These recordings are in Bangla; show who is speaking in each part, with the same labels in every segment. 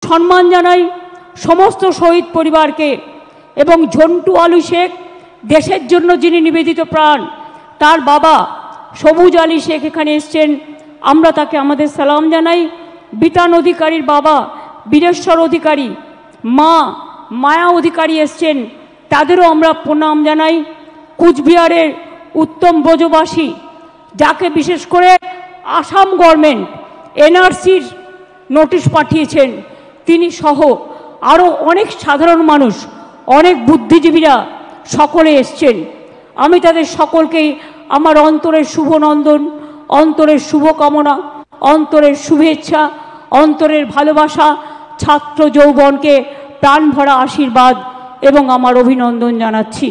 Speaker 1: সম্মান জানাই সমস্ত শহীদ পরিবারকে এবং ঝন্টু আলী শেখ দেশের জন্য যিনি নিবেদিত প্রাণ, তার বাবা সবুজ আলী শেখ এখানে এসছেন, আমরা তাকে আমাদের সালাম জানাই। বিতান অধিকারীর বাবা বীরেশ্বর অধিকারী, মা মায়া অধিকারী এসছেন, তাদেরও আমরা প্রণাম জানাই। কুচবিহারের উত্তম ব্রজবাসী, যাকে বিশেষ করে আসাম গভর্নমেন্ট এনআরসির নোটিশ পাঠিয়েছেন, তিনি সহ আরও অনেক সাধারণ মানুষ, অনেক বুদ্ধিজীবীরা সকলে এসছেন। আমি তাদের সকলকেই আমার অন্তরের শুভ নন্দন, অন্তরের শুভকামনা, অন্তরের শুভেচ্ছা, অন্তরের ভালোবাসা, ছাত্র যৌবনকে প্রাণ ভরা আশীর্বাদ এবং আমার অভিনন্দন জানাচ্ছি।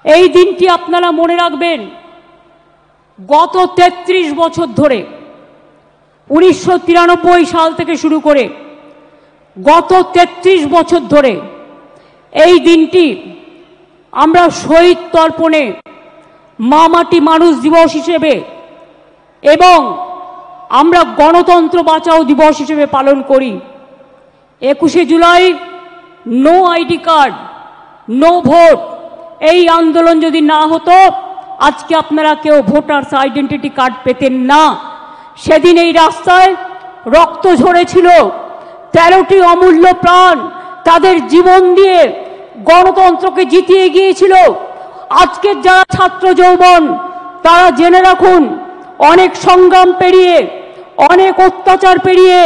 Speaker 1: এই দিনটি আপনারা মনে রাখবেন, গত 33 বছর ধরে 1993 সাল থেকে শুরু করে গত 33 বছর ধরে এই দিনটি আমরা শহীদ তর্পণে মা মাটি মানুষ দিবস হিসেবে এবং আমরা গণতন্ত্র বাঁচাও দিবস হিসেবে পালন করি। 21শে July no ID card no vote, এই আন্দোলন যদি না হতো আজকে আপনারা কেউ ভোটার্স আইডেন্টিটি কার্ড পেতেন না। সেদিন এই রাস্তায় রক্ত ঝরেছিল, 13টি অমূল্য প্রাণ তাদের জীবন দিয়ে গণতন্ত্রকে জিতিয়ে গিয়েছিল। আজকের যারা ছাত্র যৌবন, তারা জেনে রাখুন, অনেক সংগ্রাম পেরিয়ে, অনেক অত্যাচার পেরিয়ে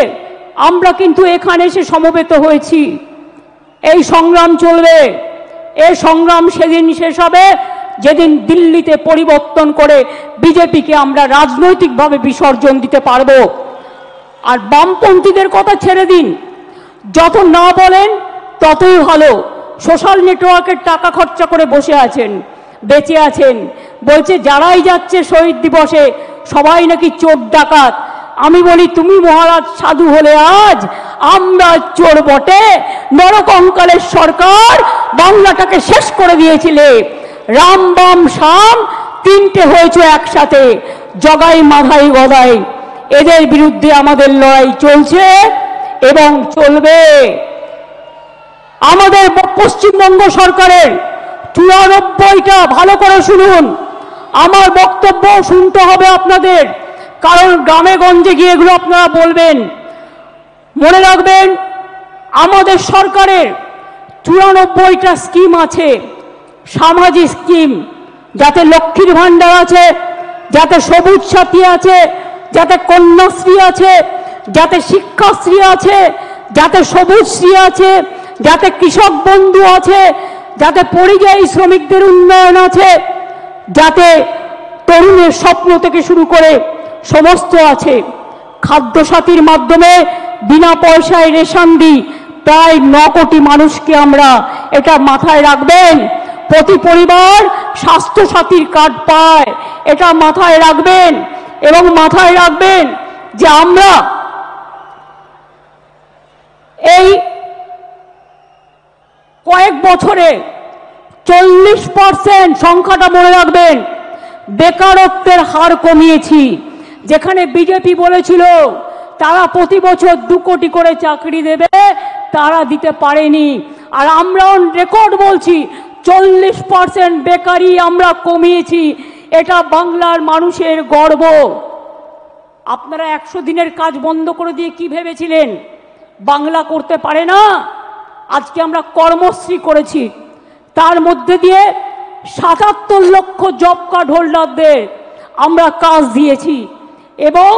Speaker 1: আমরা কিন্তু এখানে এসে সমবেত হয়েছি। এই সংগ্রাম চলবে, এই সংগ্রাম সেদিন শেষ হবে যেদিন দিল্লিতে পরিবর্তন করে বিজেপিকে আমরা রাজনৈতিকভাবে বিসর্জন দিতে পারব। আর বামপন্থীদের কথা ছেড়ে দিন, যত না বলেন ততই ভালো। সোশ্যাল নেটওয়ার্কের টাকা খরচা করে বসে আছেন, বেঁচে আছেন, বলছে যারাই যাচ্ছে শহীদ দিবসে সবাই নাকি চোর ডাকাত। আমি বলি, তুমি মহারাজ সাধু হলে আজ আমরা চোর বটে। নরকঙ্কালের সরকার বাংলাটাকে শেষ করে দিয়েছিলে, রাম বাম শাম তিনটে হয়েছে একসাথে, জগাই মাধাই গদাই। এদের বিরুদ্ধে আমাদের লড়াই চলছে এবং চলবে। আমাদের পশ্চিমবঙ্গ সরকারের 94টা, ভালো করে শুনুন, আমার বক্তব্য শুনতে হবে আপনাদের, কারণ গ্রামে গঞ্জে গিয়ে এগুলো আপনারা বলবেন। মনে রাখবেন, আমাদের সরকারের 94টা স্কিম আছে, সামাজিক স্কিম, যাতে লক্ষ্মীর ভাণ্ডার আছে, যাতে সবুজ সাথী আছে, যাতে কন্যাশ্রী আছে, যাতে শিক্ষাশ্রী আছে, যাতে সবুজ শ্রী আছে, যাতে কৃষক বন্ধু আছে, যাতে পরিযায়ী শ্রমিকদের উন্নয়ন আছে, যাতে তরুণের স্বপ্ন থেকে শুরু করে সমস্ত আছে। খাদ্যসাথীর মাধ্যমে বিনা পয়সায় রেশন দিই প্রায় 9 কোটি মানুষকে আমরা, এটা মাথায় রাখবেন। প্রতি পরিবার স্বাস্থ্যসাথীর কার্ড পায়, এটা মাথায় রাখবেন। এবং মাথায় রাখবেন যে আমরা এই কয়েক বছরে 40%, সংখ্যাটা মনে রাখবেন, বেকারত্বের হার কমিয়েছি। যেখানে বিজেপি বলেছিল তারা প্রতি বছর 2 কোটি করে চাকরি দেবে, তারা দিতে পারেনি। আর আমরা রেকর্ড বলছি, 40% বেকারি আমরা কমিয়েছি। এটা বাংলার মানুষের গর্ব। আপনারা 100 দিনের কাজ বন্ধ করে দিয়ে কি ভেবেছিলেন বাংলা করতে পারে না? আজকে আমরা কর্মশ্রী করেছি, তার মধ্যে দিয়ে 77 লক্ষ জব কার্ড হোল্ডারদের আমরা কাজ দিয়েছি এবং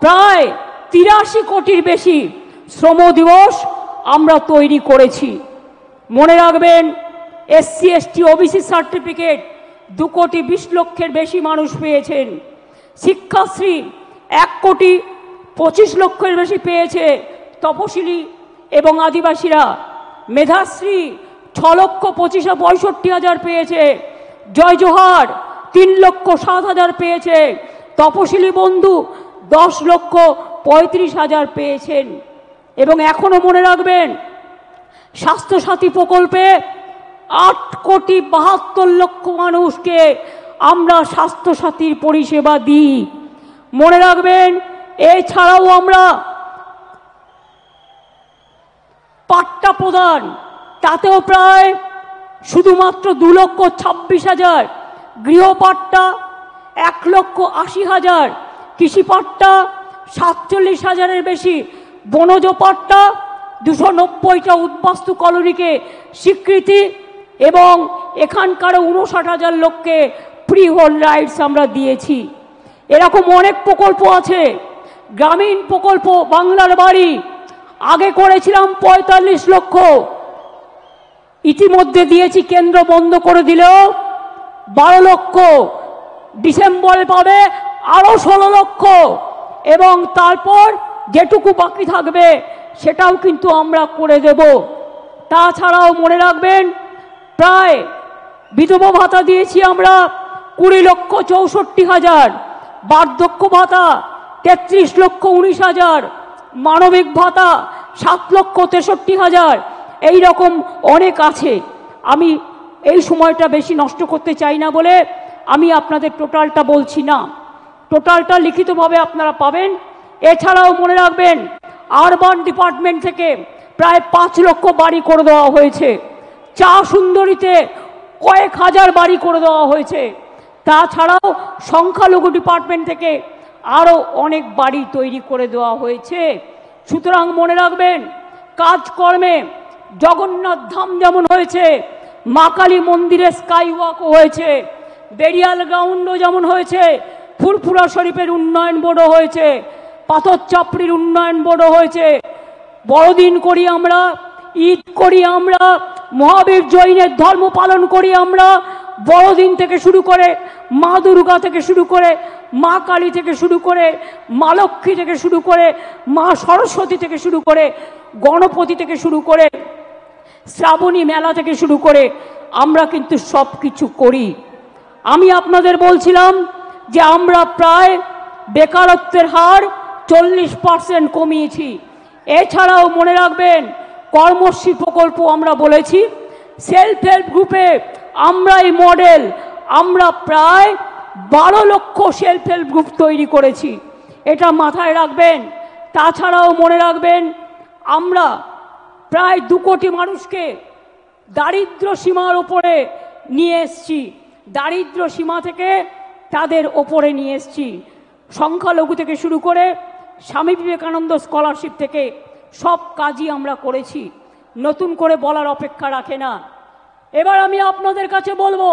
Speaker 1: প্রায় 83 কোটির বেশি শ্রম দিবস আমরা তৈরি করেছি। মনে রাখবেন, SC ST OBC সার্টিফিকেট 2 কোটি 20 লক্ষের বেশি মানুষ পেয়েছেন। শিক্ষাশ্রী 1 কোটি 25 লক্ষের বেশি পেয়েছে তপশিলি এবং আদিবাসীরা। মেধাশ্রী 6 লক্ষ 65 হাজার পেয়েছে। জয় জোহার 3 লক্ষ 7 হাজার পেয়েছে। তপশিলি বন্ধু 10 লক্ষ 35 হাজার পেয়েছেন। এবং এখনো মনে রাখবেন, স্বাস্থ্যসাথী প্রকল্পে 8 কোটি 72 লক্ষ মানুষকে আমরা স্বাস্থ্যসাথীর পরিষেবা দিই। মনে রাখবেন, এছাড়াও আমরা পাট্টা প্রদান, তাতেও প্রায় শুধুমাত্র 2,26,000, গৃহপাট্টা 1,80,000, কৃষিপাট্টা 47,000-এর বেশি, বনজ পাট্টা 290টা উদ্বাস্তু কলোনিকে স্বীকৃতি এবং এখানকার 59,000 লোককে ফ্রি হোল্ড রাইটস আমরা দিয়েছি। এরকম অনেক প্রকল্প আছে। গ্রামীণ প্রকল্প বাংলার বাড়ি আগে করেছিলাম 45 লক্ষ, ইতিমধ্যে দিয়েছি, কেন্দ্র বন্ধ করে দিলেও 12 লক্ষ, ডিসেম্বরে পাবে আরও 16 লক্ষ, এবং তারপর যেটুকু বাকি থাকবে সেটাও কিন্তু আমরা করে দেব। তাছাড়াও মনে রাখবেন, প্রায় বিধবা ভাতা দিয়েছি আমরা 20,64,000, বার্ধক্য ভাতা 33,19,000, মানবিক ভাতা 7,63,000, এই রকম অনেক আছে। আমি এই সময়টা বেশি নষ্ট করতে চাই না বলে আমি আপনাদের টোটালটা বলছি না, টোটালটা লিখিতভাবে আপনারা পাবেন। এছাড়াও মনে রাখবেন, আরবান ডিপার্টমেন্ট থেকে প্রায় 5 লক্ষ বাড়ি করে দেওয়া হয়েছে, চা সুন্দরীতে কয়েক হাজার বাড়ি করে দেওয়া হয়েছে। তাছাড়াও সংখ্যালঘু ডিপার্টমেন্ট থেকে আরও অনেক বাড়ি তৈরি করে দেওয়া হয়েছে। সুতরাং মনে রাখবেন, কাজকর্মে জগন্নাথ ধাম যেমন হয়েছে, মা কালী মন্দিরে স্কাই ওয়াকও হয়েছে, বেরিয়াল গ্রাউন্ডও যেমন হয়েছে, ফুরফুরা শরীফের উন্নয়ন বোর্ডও হয়েছে, পাথর চাপড়ির উন্নয়ন বোর্ডও হয়েছে। বড়দিন করি আমরা, ঈদ করি আমরা, মহাবীর জৈনের ধর্ম পালন করি আমরা। বড়দিন থেকে শুরু করে, মা দুর্গা থেকে শুরু করে, মা কালী থেকে শুরু করে, মা লক্ষ্মী থেকে শুরু করে, মা সরস্বতী থেকে শুরু করে, গণপতি থেকে শুরু করে, শ্রাবণী মেলা থেকে শুরু করে আমরা কিন্তু সব কিছু করি। আমি আপনাদের বলছিলাম যে আমরা প্রায় বেকারত্বের হার 40% কমিয়েছি। এছাড়াও মনে রাখবেন, কর্মশ্রী প্রকল্প আমরা বলেছি, সেলফ হেল্প গ্রুপে আমরাই মডেল, আমরা প্রায় 12 লক্ষ সেলফ হেল্প গ্রুপ তৈরি করেছি, এটা মাথায় রাখবেন। তাছাড়াও মনে রাখবেন, আমরা প্রায় 2 কোটি মানুষকে দারিদ্র সীমার ওপরে নিয়ে এসছি, দারিদ্র সীমা থেকে তাদের ওপরে নিয়ে এসছি। সংখ্যালঘু থেকে শুরু করে স্বামী বিবেকানন্দ স্কলারশিপ থেকে সব কাজই আমরা করেছি, নতুন করে বলার অপেক্ষা রাখে না। এবার আমি আপনাদের কাছে বলবো,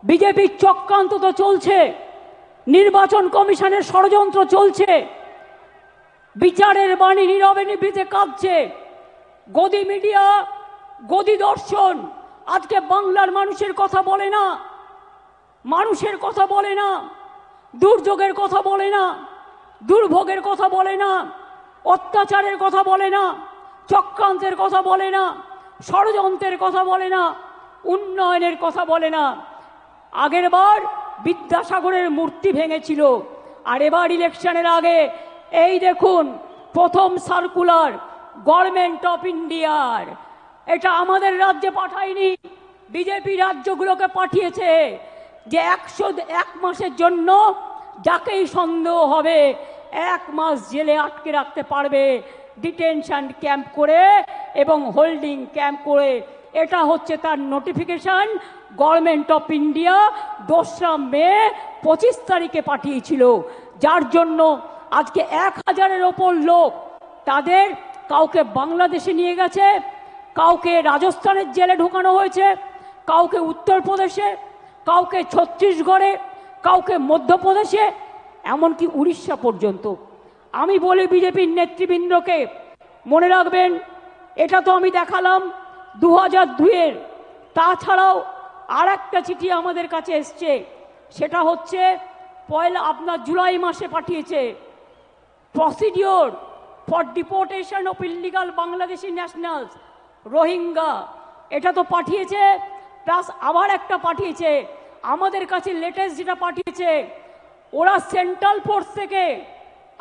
Speaker 1: বিজেপির চক্রান্ত তো চলছে, নির্বাচন কমিশনের ষড়যন্ত্র চলছে, বিচারের বাণী নীরবে নিভৃতে কাঁদছে, গদি মিডিয়া, গদি দর্শন আজকে বাংলার মানুষের কথা বলে না, মানুষের কথা বলে না, দুর্যোগের কথা বলে না, দুর্ভোগের কথা বলে না, অত্যাচারের কথা বলে না, চক্রান্তের কথা বলে না, ষড়যন্ত্রের কথা বলে না, উন্নয়নের কথা বলে না। আগের বার বিদ্যাসাগরের মূর্তি ভেঙেছিল, আর এবার ইলেকশনের আগে এই দেখুন প্রথম সার্কুলার গভর্নমেন্ট অফ ইন্ডিয়ার, এটা আমাদের রাজ্যে পাঠায়নি, বিজেপি রাজ্যগুলোকে পাঠিয়েছে, যে 101 মাসের জন্য যাকেই সন্দেহ হবে 1 মাস জেলে আটকে রাখতে পারবে, ডিটেনশন ক্যাম্প করে এবং হোল্ডিং ক্যাম্প করে। এটা হচ্ছে তার নোটিফিকেশন গভর্নমেন্ট অফ ইন্ডিয়া 2রা মে 25 তারিখে পাঠিয়েছিল, যার জন্য আজকে 1000-এর ওপর লোক, তাদের কাউকে বাংলাদেশে নিয়ে গেছে, কাউকে রাজস্থানের জেলে ঢোকানো হয়েছে, কাউকে উত্তরপ্রদেশে, কাউকে ছত্তিশগড়ে, কাউকে মধ্যপ্রদেশে, এমনকি উড়িষ্যা পর্যন্ত। আমি বলি বিজেপির নেতৃবৃন্দকে, মনে রাখবেন, এটা তো আমি দেখালাম 2002-এর, তাছাড়াও আর একটা চিঠি আমাদের কাছে এসছে, সেটা হচ্ছে আপনার জুলাই মাসে পাঠিয়েছে, procedure for deportation of illegal Bangladeshi nationals Rohingya, এটা তো পাঠিয়েছে, প্লাস আবার একটা পাঠিয়েছে আমাদের কাছে লেটেস্ট যেটা পাঠিয়েছে, ওরা সেন্ট্রাল ফোর্স থেকে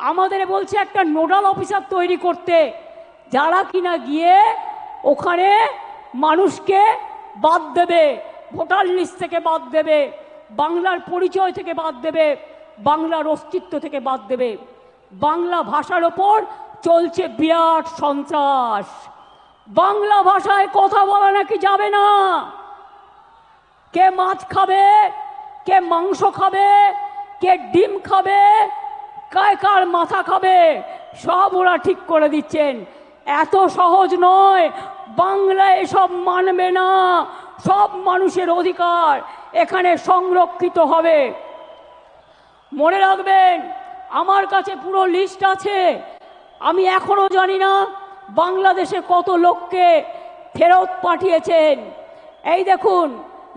Speaker 1: আমাদের বলছে একটা নোডাল অফিসার তৈরি করতে, যারা কিনা গিয়ে ওখানে মানুষকে বাদ দেবে, ভোটার লিস্ট থেকে বাদ দেবে, বাংলার পরিচয় থেকে বাদ দেবে, বাংলার অস্তিত্ব থেকে বাদ দেবে। বাংলা ভাষার ওপর চলছে বিরাট সন্ত্রাস। বাংলা ভাষায় কথা বলা নাকি যাবে না। কে মাছ খাবে, কে মাংস খাবে, কে ডিম খাবে, কায় কার মাথা খাবে, সব ওরা ঠিক করে দিচ্ছেন। এত সহজ নয়, বাংলা এসব মানবে না। সব মানুষের অধিকার এখানে সংরক্ষিত হবে। মনে রাখবেন, আমার কাছে পুরো লিস্ট আছে। আমি এখনো জানি না বাংলাদেশে কত লোককে ফেরত পাঠিয়েছেন। এই দেখুন,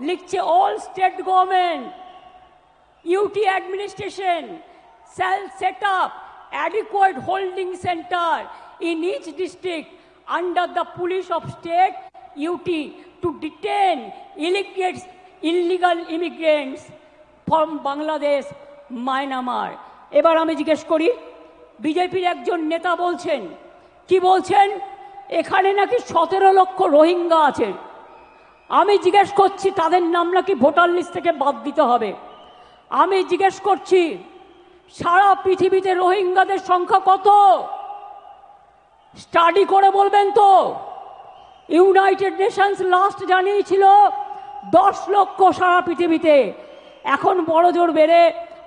Speaker 1: লিখছে all state government UT administration shall set up adequate holding center in each district under the police of state UT to detain illegal immigrants from Bangladesh, Myanmar. এবার আমি জিজ্ঞেস করি, বিজেপির একজন নেতা বলছেন, কি বলছেন, এখানে নাকি 17 লক্ষ রোহিঙ্গা আছে। আমি জিজ্ঞেস করছি তাদের নাম নাকি ভোটার লিস্ট থেকে বাদ দিতে হবে। আমি জিজ্ঞেস করছি সারা পৃথিবীতে রোহিঙ্গাদের সংখ্যা কত? স্টাডি করে বলবেন তো। ইউনাইটেড নেশনস লাস্ট জানিয়েছিল 10 লক্ষ সারা পৃথিবীতে। এখন বড় জোর বেড়ে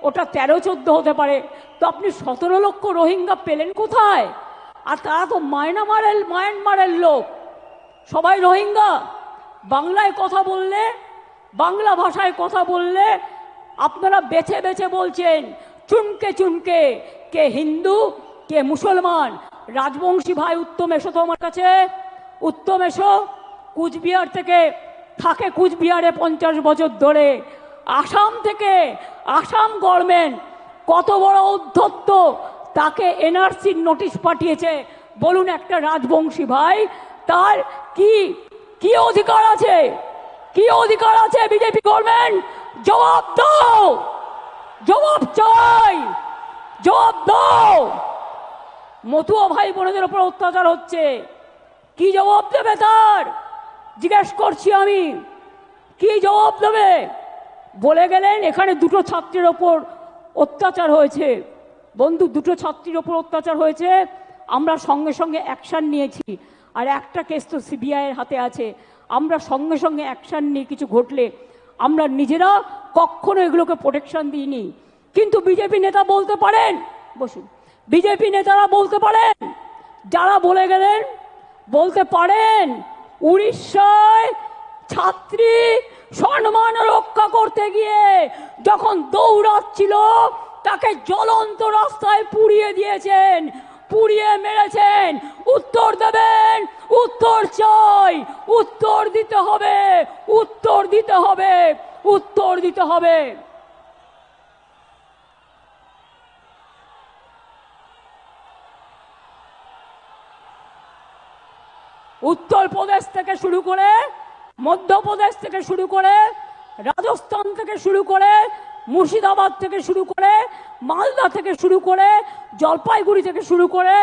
Speaker 1: ওটা 13-14 হতে পারে। তো আপনি 17 লক্ষ রোহিঙ্গা পেলেন কোথায়? আর তারা তো মায়ানমারের লোক, সবাই রোহিঙ্গা। বাংলায় কথা বললে, বাংলা ভাষায় কথা বললে আপনারা বেছে বেছে বলছেন, চুনকে চুনকে, কে হিন্দু কে মুসলমান। রাজবংশী ভাই উত্তম এসো তো আমার কাছে। উত্তম এসো, কুচবিহার থেকে থাকে, কুচবিহারে 50 বছর ধরে। আসাম থেকে, আসাম গভর্নমেন্ট কত বড় উদ্ধত্ত, তাকে NRCর নোটিশ পাঠিয়েছে। বলুন একটা রাজবংশী ভাই তার কি কি অধিকার আছে? কি অধিকার আছে বিজেপি গভর্নমেন্ট? জবাব দাও, জবাব চাই, জবাব দাও। মতুয়া ভাই বোনদের উপর অত্যাচার হচ্ছে, কি জবাব দেবে তার? জিজ্ঞেস করছি আমি, কি জবাব দেবে? বলে গেলেন এখানে 2টো ছাত্রের ওপর অত্যাচার হয়েছে। বন্ধু, 2টো ছাত্রীর ওপর অত্যাচার হয়েছে, আমরা সঙ্গে সঙ্গে অ্যাকশান নিয়েছি। আর একটা কেস তো CBI-এর হাতে আছে। আমরা সঙ্গে সঙ্গে অ্যাকশান নিয়ে কিছু ঘটলে আমরা নিজেরা কখনো এগুলোকে প্রোটেকশন দিইনি। কিন্তু বিজেপি নেতা বলতে পারেন, বসুন, বিজেপি নেতারা বলতে পারেন, যারা বলে গেলেন বলতে পারেন, উড়িষ্যায় ছাত্রী সম্মান রক্ষা করতে গিয়ে যখন দৌড়াচ্ছিল তাকে জ্বলন্ত রাস্তায় পুড়িয়ে দিয়েছেন, পুড়িয়ে মেরেছেন। উত্তর দেবেন, উত্তর চাই, উত্তর দিতে হবে, উত্তর দিতে হবে, উত্তর দিতে হবে। উত্তরপ্রদেশ থেকে শুরু করে, মধ্যপ্রদেশ থেকে শুরু করে, রাজস্থান থেকে শুরু করে, মুর্শিদাবাদ থেকে শুরু করে, মালদা থেকে শুরু করে, জলপাইগুড়ি থেকে শুরু করে,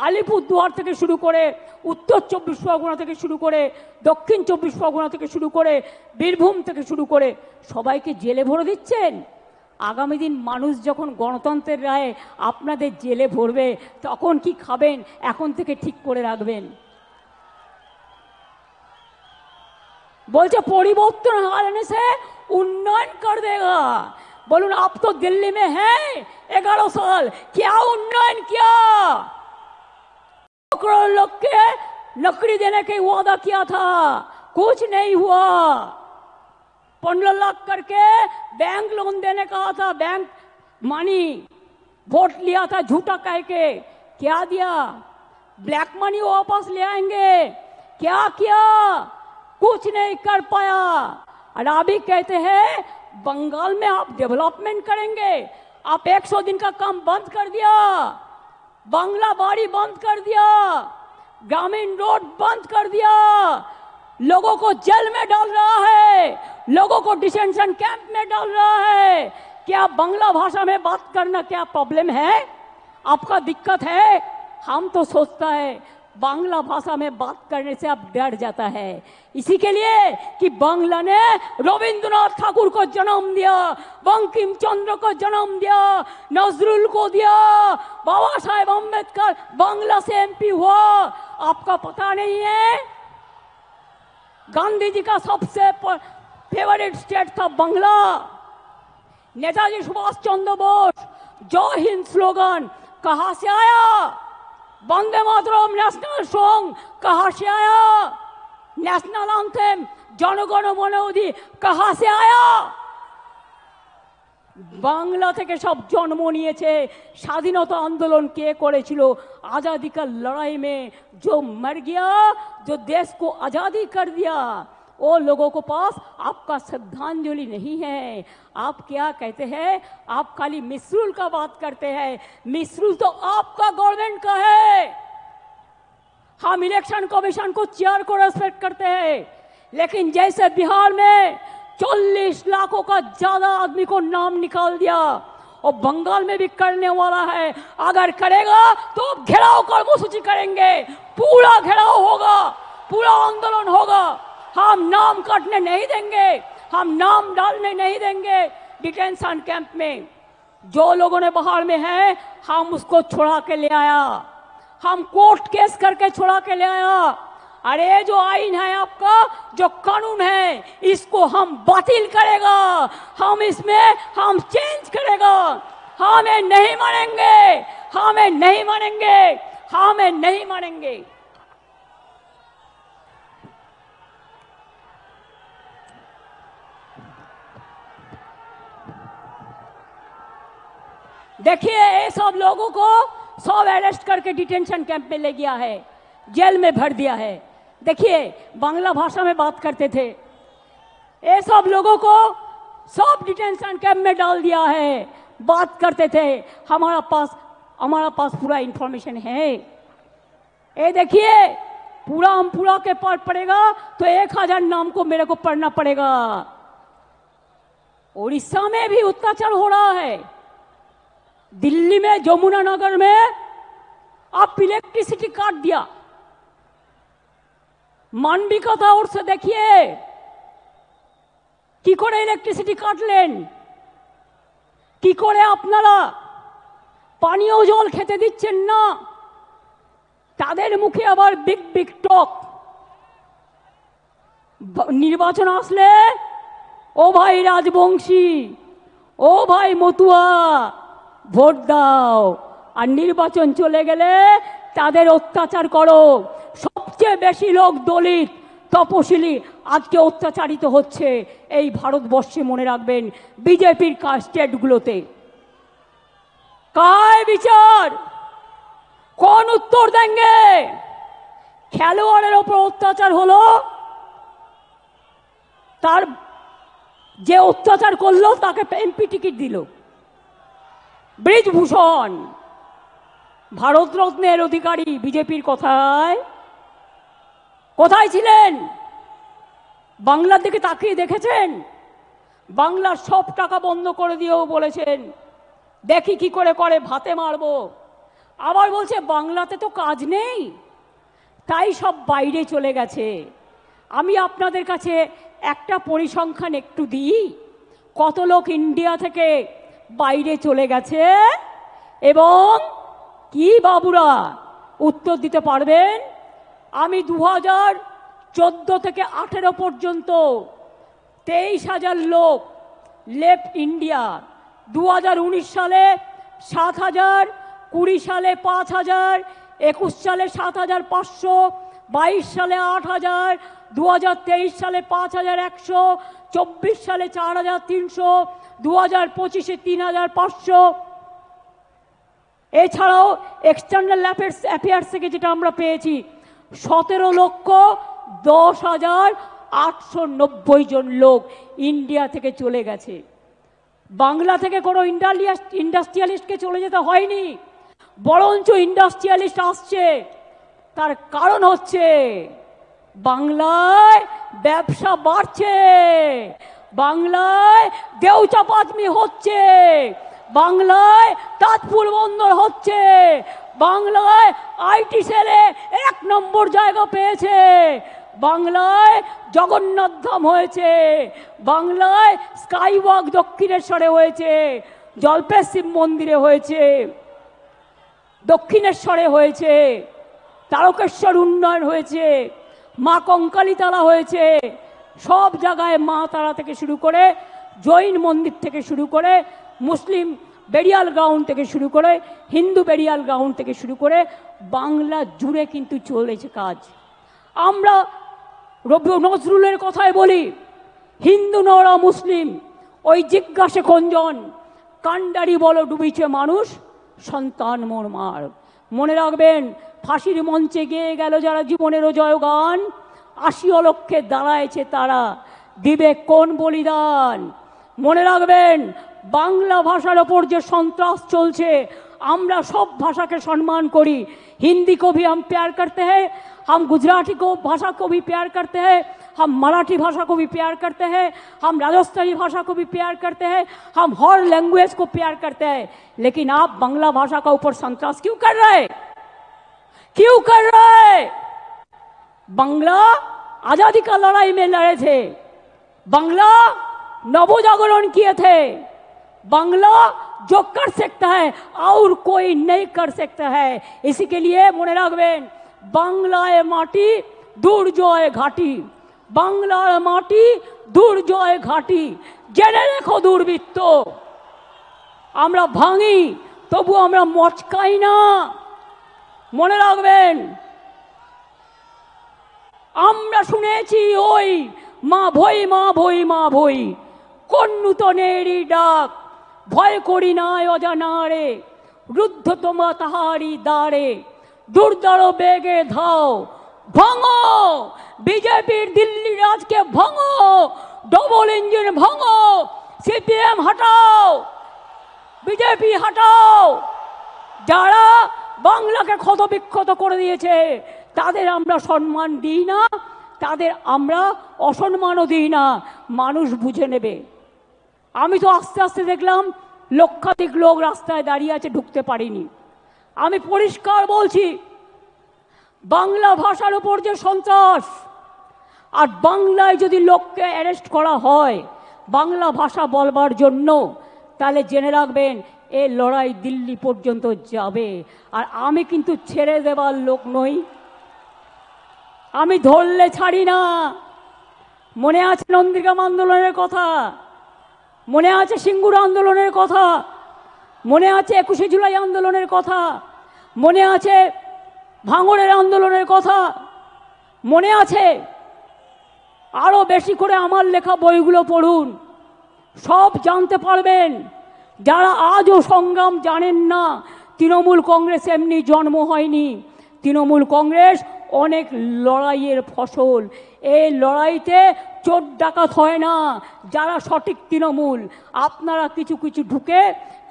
Speaker 1: আলিপুরদুয়ার থেকে শুরু করে, উত্তর 24 পরগনা থেকে শুরু করে, দক্ষিণ 24 পরগনা থেকে শুরু করে, বীরভূম থেকে শুরু করে সবাইকে জেলে ভরে দিচ্ছেন। আগামী দিন মানুষ যখন গণতন্ত্রের রায়ে আপনাদের জেলে ভরবে তখন কি খাবেন এখন থেকে ঠিক করে রাখবেন। बोलते परिवर्तन आने से उन्नयन कर देगा। बोलून आप तो दिल्ली में हैं 11 साल, क्या उन्नयन किया? करोड़ लोग के नौकरी देने के वादा किया था, कुछ नहीं हुआ। 15 लाख करके बैंक लोन देने कहा था, बैंक मनी वोट लिया था झूठा कह के, क्या दिया? ब्लैक मनी वापस ले आएंगे, क्या किया? कुछ नहीं कर पाया। और अभी कहते हैं बंगाल में आप डेवलपमेंट करेंगे, आप 100 दिन का काम बंद कर दिया, बांग्ला बाड़ी बंद कर दिया, ग्रामीण रोड बंद कर दिया, लोगों को जेल में डाल रहा है, लोगों को डिटेंशन कैंप में डाल रहा है। क्या बांग्ला भाषा में बात करना क्या प्रॉब्लम है? आपका दिक्कत है? हम तो सोचता है बांग्ला भाषा में बात करने से अब डर जाता है। इसी के लिए कि बांग्ला ने रविंद्रनाथ ठाकुर को जन्म दिया, बंकिम चंद्र को जन्म दिया, नजरुल को दिया, बाबा साहेब अम्बेडकर बांग्ला से एमपी हुआ। आपका पता नहीं है? गांधी जी का सबसे फेवरेट स्टेट था बांग्ला। नेताजी सुभाष चंद्र बोस जय हिंद स्लोगन कहां से आया? वंदे मातरम नेशनल सॉन्ग कहां से आया? नेशनल एंथम जनगण मन अधि कहां से आया? बांग्ला থেকে সব জন্ম নিয়েছে। স্বাধীনতা आंदोलन কে করেছিল? आजादी का लड़ाई में जो मर गया, जो देश को आजादी कर दिया, वो लोगों को पास आपका श्रद्धांजलि नहीं है। आप क्या कहते हैं? आप खाली मिसरूल का बात करते हैं। मिसरूल तो आपका गवर्नमेंट का है। हम इलेक्शन कमीशन को चेयर को रेस्पेक्ट करते हैं, लेकिन जैसे बिहार में 40 लाखों का ज्यादा आदमी को नाम निकाल दिया, और बंगाल में भी करने वाला है। अगर करेगा तो घेराव कर्मसूची करेंगे, पूरा घेराव होगा, पूरा आंदोलन होगा। हम नाम काटने नहीं देंगे, हम नाम डालने नहीं देंगे डिटेंशन कैंप में। जो लोगों ने बाहर में है, हम उसको छुड़ा के ले आया, हम कोर्ट केस करके छुड़ा के ले आया। अरे जो आईन है आपका, जो कानून है, इसको हम बातिल करेगा, हम इसमें हम चेंज करेगा। हमें नहीं मानेंगे, हमें नहीं मानेंगे, हमें नहीं मानेंगे। देखिए, ये सब लोगों को सब अरेस्ट करके डिटेंशन कैंप में ले गया है, जेल में भर दिया है। देखिए, बांग्ला भाषा में बात करते थे, ये सब लोगों को सब डिटेंशन कैंप में डाल दिया है। बात करते थे, हमारा पास पूरा इंफॉर्मेशन है। ये देखिए, पूरा हम पूरा के पाठ पड़ेगा तो 1000 नाम को मेरे को पढ़ना पड़ेगा। उड़ीसा में भी अत्याचार हो रहा है। दिल्ली में जमुना नगर में आप इलेक्ट्रिसिटी काट दिया। मानविकता और से देखिए কি করে ইলেকট্রিসিটি কাটলেন, কি করে আপনারা পানীয় জল খেতে দিচ্ছেন না। তাদের মুখে আবার বিগ বিগ টক। নির্বাচন আসলে ও ভাই রাজবংশী, ও ভাই মতুয়া, ভোট দাও। আর নির্বাচন চলে গেলে তাদের অত্যাচার করো। সবচেয়ে বেশি লোক দলিত তপশিলি আজকে অত্যাচারিত হচ্ছে এই ভারতবর্ষে, মনে রাখবেন, বিজেপির স্টেটগুলোতে। काय বিচার, कौन उत्तर देंगे? খেলোয়াড়ের ওপর অত্যাচার হলো, তার যে অত্যাচার করলো তাকে এমপি টিকিট দিল। ব্রিজভূষণ ভারতরত্নের অধিকারী বিজেপির কথায় কোথায় ছিলেন? বাংলার দিকে তাকিয়ে দেখেছেন? বাংলার সব টাকা বন্ধ করে দিয়েও বলেছেন দেখি কি করে করে, ভাতে মারবো। আবার বলছে বাংলাতে তো কাজ নেই, তাই সব বাইরে চলে গেছে। আমি আপনাদের কাছে একটা পরিসংখ্যান একটু দিই, কত লোক ইন্ডিয়া থেকে বাইরে চলে গেছে এবং কি বাবুরা উত্তর দিতে পারবেন? আমি 2014 থেকে 18 পর্যন্ত 23,000 লোক লেফট ইন্ডিয়া। 2019 সালে 7,000, 20 সালে 5,000, 21 সালে 7,500, 22 সালে 8,000, 2023 সালে 5,100, 24 সালে 4,300, 2025-এ 3,500। এছাড়াও এক্সটার্নাল অ্যাফেয়ার্স থেকে যেটা আমরা পেয়েছি 17,10,890 জন লোক ইন্ডিয়া থেকে চলে গেছে। বাংলা থেকে কোনো ইন্ডাস্ট্রিয়ালিস্টকে চলে যেতে হয়নি, বরঞ্চ ইন্ডাস্ট্রিয়ালিস্ট আসছে। তার কারণ হচ্ছে বাংলায় ব্যবসা বাড়ছে, বাংলায় দেউচাপাচমি হচ্ছে, বাংলায় তাজপুর বন্দর হচ্ছে, বাংলায় আইটি সেলে 1 নম্বর জায়গা পেয়েছে, বাংলায় জগন্নাথ ধাম হয়েছে, বাংলায় স্কাইওয়াক দক্ষিণেশ্বরে হয়েছে, জল্পেশ শিব মন্দিরে হয়েছে, দক্ষিণেশ্বরে হয়েছে, তারকেশ্বর উন্নয়ন হয়েছে, মা কঙ্কালীতলা হয়েছে। সব জায়গায় মা তারা থেকে শুরু করে, জৈন মন্দির থেকে শুরু করে, মুসলিম বেরিয়াল গ্রাউন্ড থেকে শুরু করে, হিন্দু বেরিয়াল গ্রাউন্ড থেকে শুরু করে বাংলা জুড়ে কিন্তু চলেছে কাজ। আমরা নজরুলের কথায় বলি, হিন্দু নরা মুসলিম ওই জিজ্ঞাসে কোনজন, কান্ডারি বলো ডুবিছে মানুষ, সন্তান মোর মার। মনে রাখবেন, ফাঁসির মঞ্চে গেয়ে গেল যারা জীবনেরও জয়গান, 80 অলক্ষে দাঁড়ায়ছে তারা, দিবে কোন বলিদান। মনে রাখবেন, বাংলা ভাষার ওপর যে সন্ত্রাস চলছে, আমরা सब भाषा के सम्मान करी। हिंदी को भी हम प्यार करते हैं, हम गुजराती को भाषा को भी प्यार करते हैं, हम मराठी भाषा को भी प्यार करते हैं, हम राजस्थानी भाषा को भी प्यार करते हैं, हम हर लैंग्वेज को प्यार करते हैं। लेकिन आप बांग्ला भाषा का ऊपर संतरास क्यों कर रहे हैं? क्यों कर रहे हैं? बांग्ला आजादी का लड़ाई में लड़े थे, बांग्ला नवजागरण किए थे, बांग्ला जो कर सकता है और कोई नहीं कर सकता है। इसी के लिए मने रखबेन, बांग्लाय माटी दुर्जय घाटी, बांग्लार माटी दुर्जय घाटी। जेने रेखो दुर्बृत्त, आमरा भांगी तबु आमरा मचकाई ना। मने रखबेन, आमरा शुनेছি ওই মা ভই মা ভই মা ভই, কোন নূতনেরই ডাক, ভয় করি না অজানারে, রুদ্ধ তোমা তাহারি দ্বারে, দুর্দর বেগে ধাও, ভাঙো বিজেপির দিল্লি রাজকে, ভাঙো ডবল ইঞ্জিন, ভাঙো সিপিএম হটাও, বিজেপি হটাও। যারা বাংলাকে ক্ষত বিক্ষত করে দিয়েছে তাদের আমরা সম্মান দিই না, তাদের আমরা অসম্মানও দিই না, মানুষ বুঝে নেবে। আমি তো আস্তে আস্তে দেখলাম লক্ষাধিক লোক রাস্তায় দাঁড়িয়ে আছে, ঢুকতে পারিনি। আমি পরিষ্কার বলছি, বাংলা ভাষার উপর যে সন্ত্রাস, আর বাংলায় যদি লোককে অ্যারেস্ট করা হয় বাংলা ভাষা বলবার জন্য, তাহলে জেনে রাখবেন এই লড়াই দিল্লি পর্যন্ত যাবে। আর আমি কিন্তু ছেড়ে দেবার লোক নই, আমি ধরলে ছাড়ি না। মনে আছে নন্দীগ্রাম আন্দোলনের কথা, মনে আছে সিঙ্গুর আন্দোলনের কথা, মনে আছে 21শে জুলাই আন্দোলনের কথা, মনে আছে ভাঙড়ের আন্দোলনের কথা, মনে আছে। আরো বেশি করে আমার লেখা বইগুলো পড়ুন, সব জানতে পারবেন। যারা আজও সংগ্রাম জানেন না, তৃণমূল কংগ্রেস এমনি জন্ম হয়নি, তৃণমূল কংগ্রেস অনেক লড়াইয়ের ফসল। এই লড়াইতে চোর ডাকাত হয় না। যারা সঠিক তৃণমূল, আপনারা কিছু কিছু ঢুকে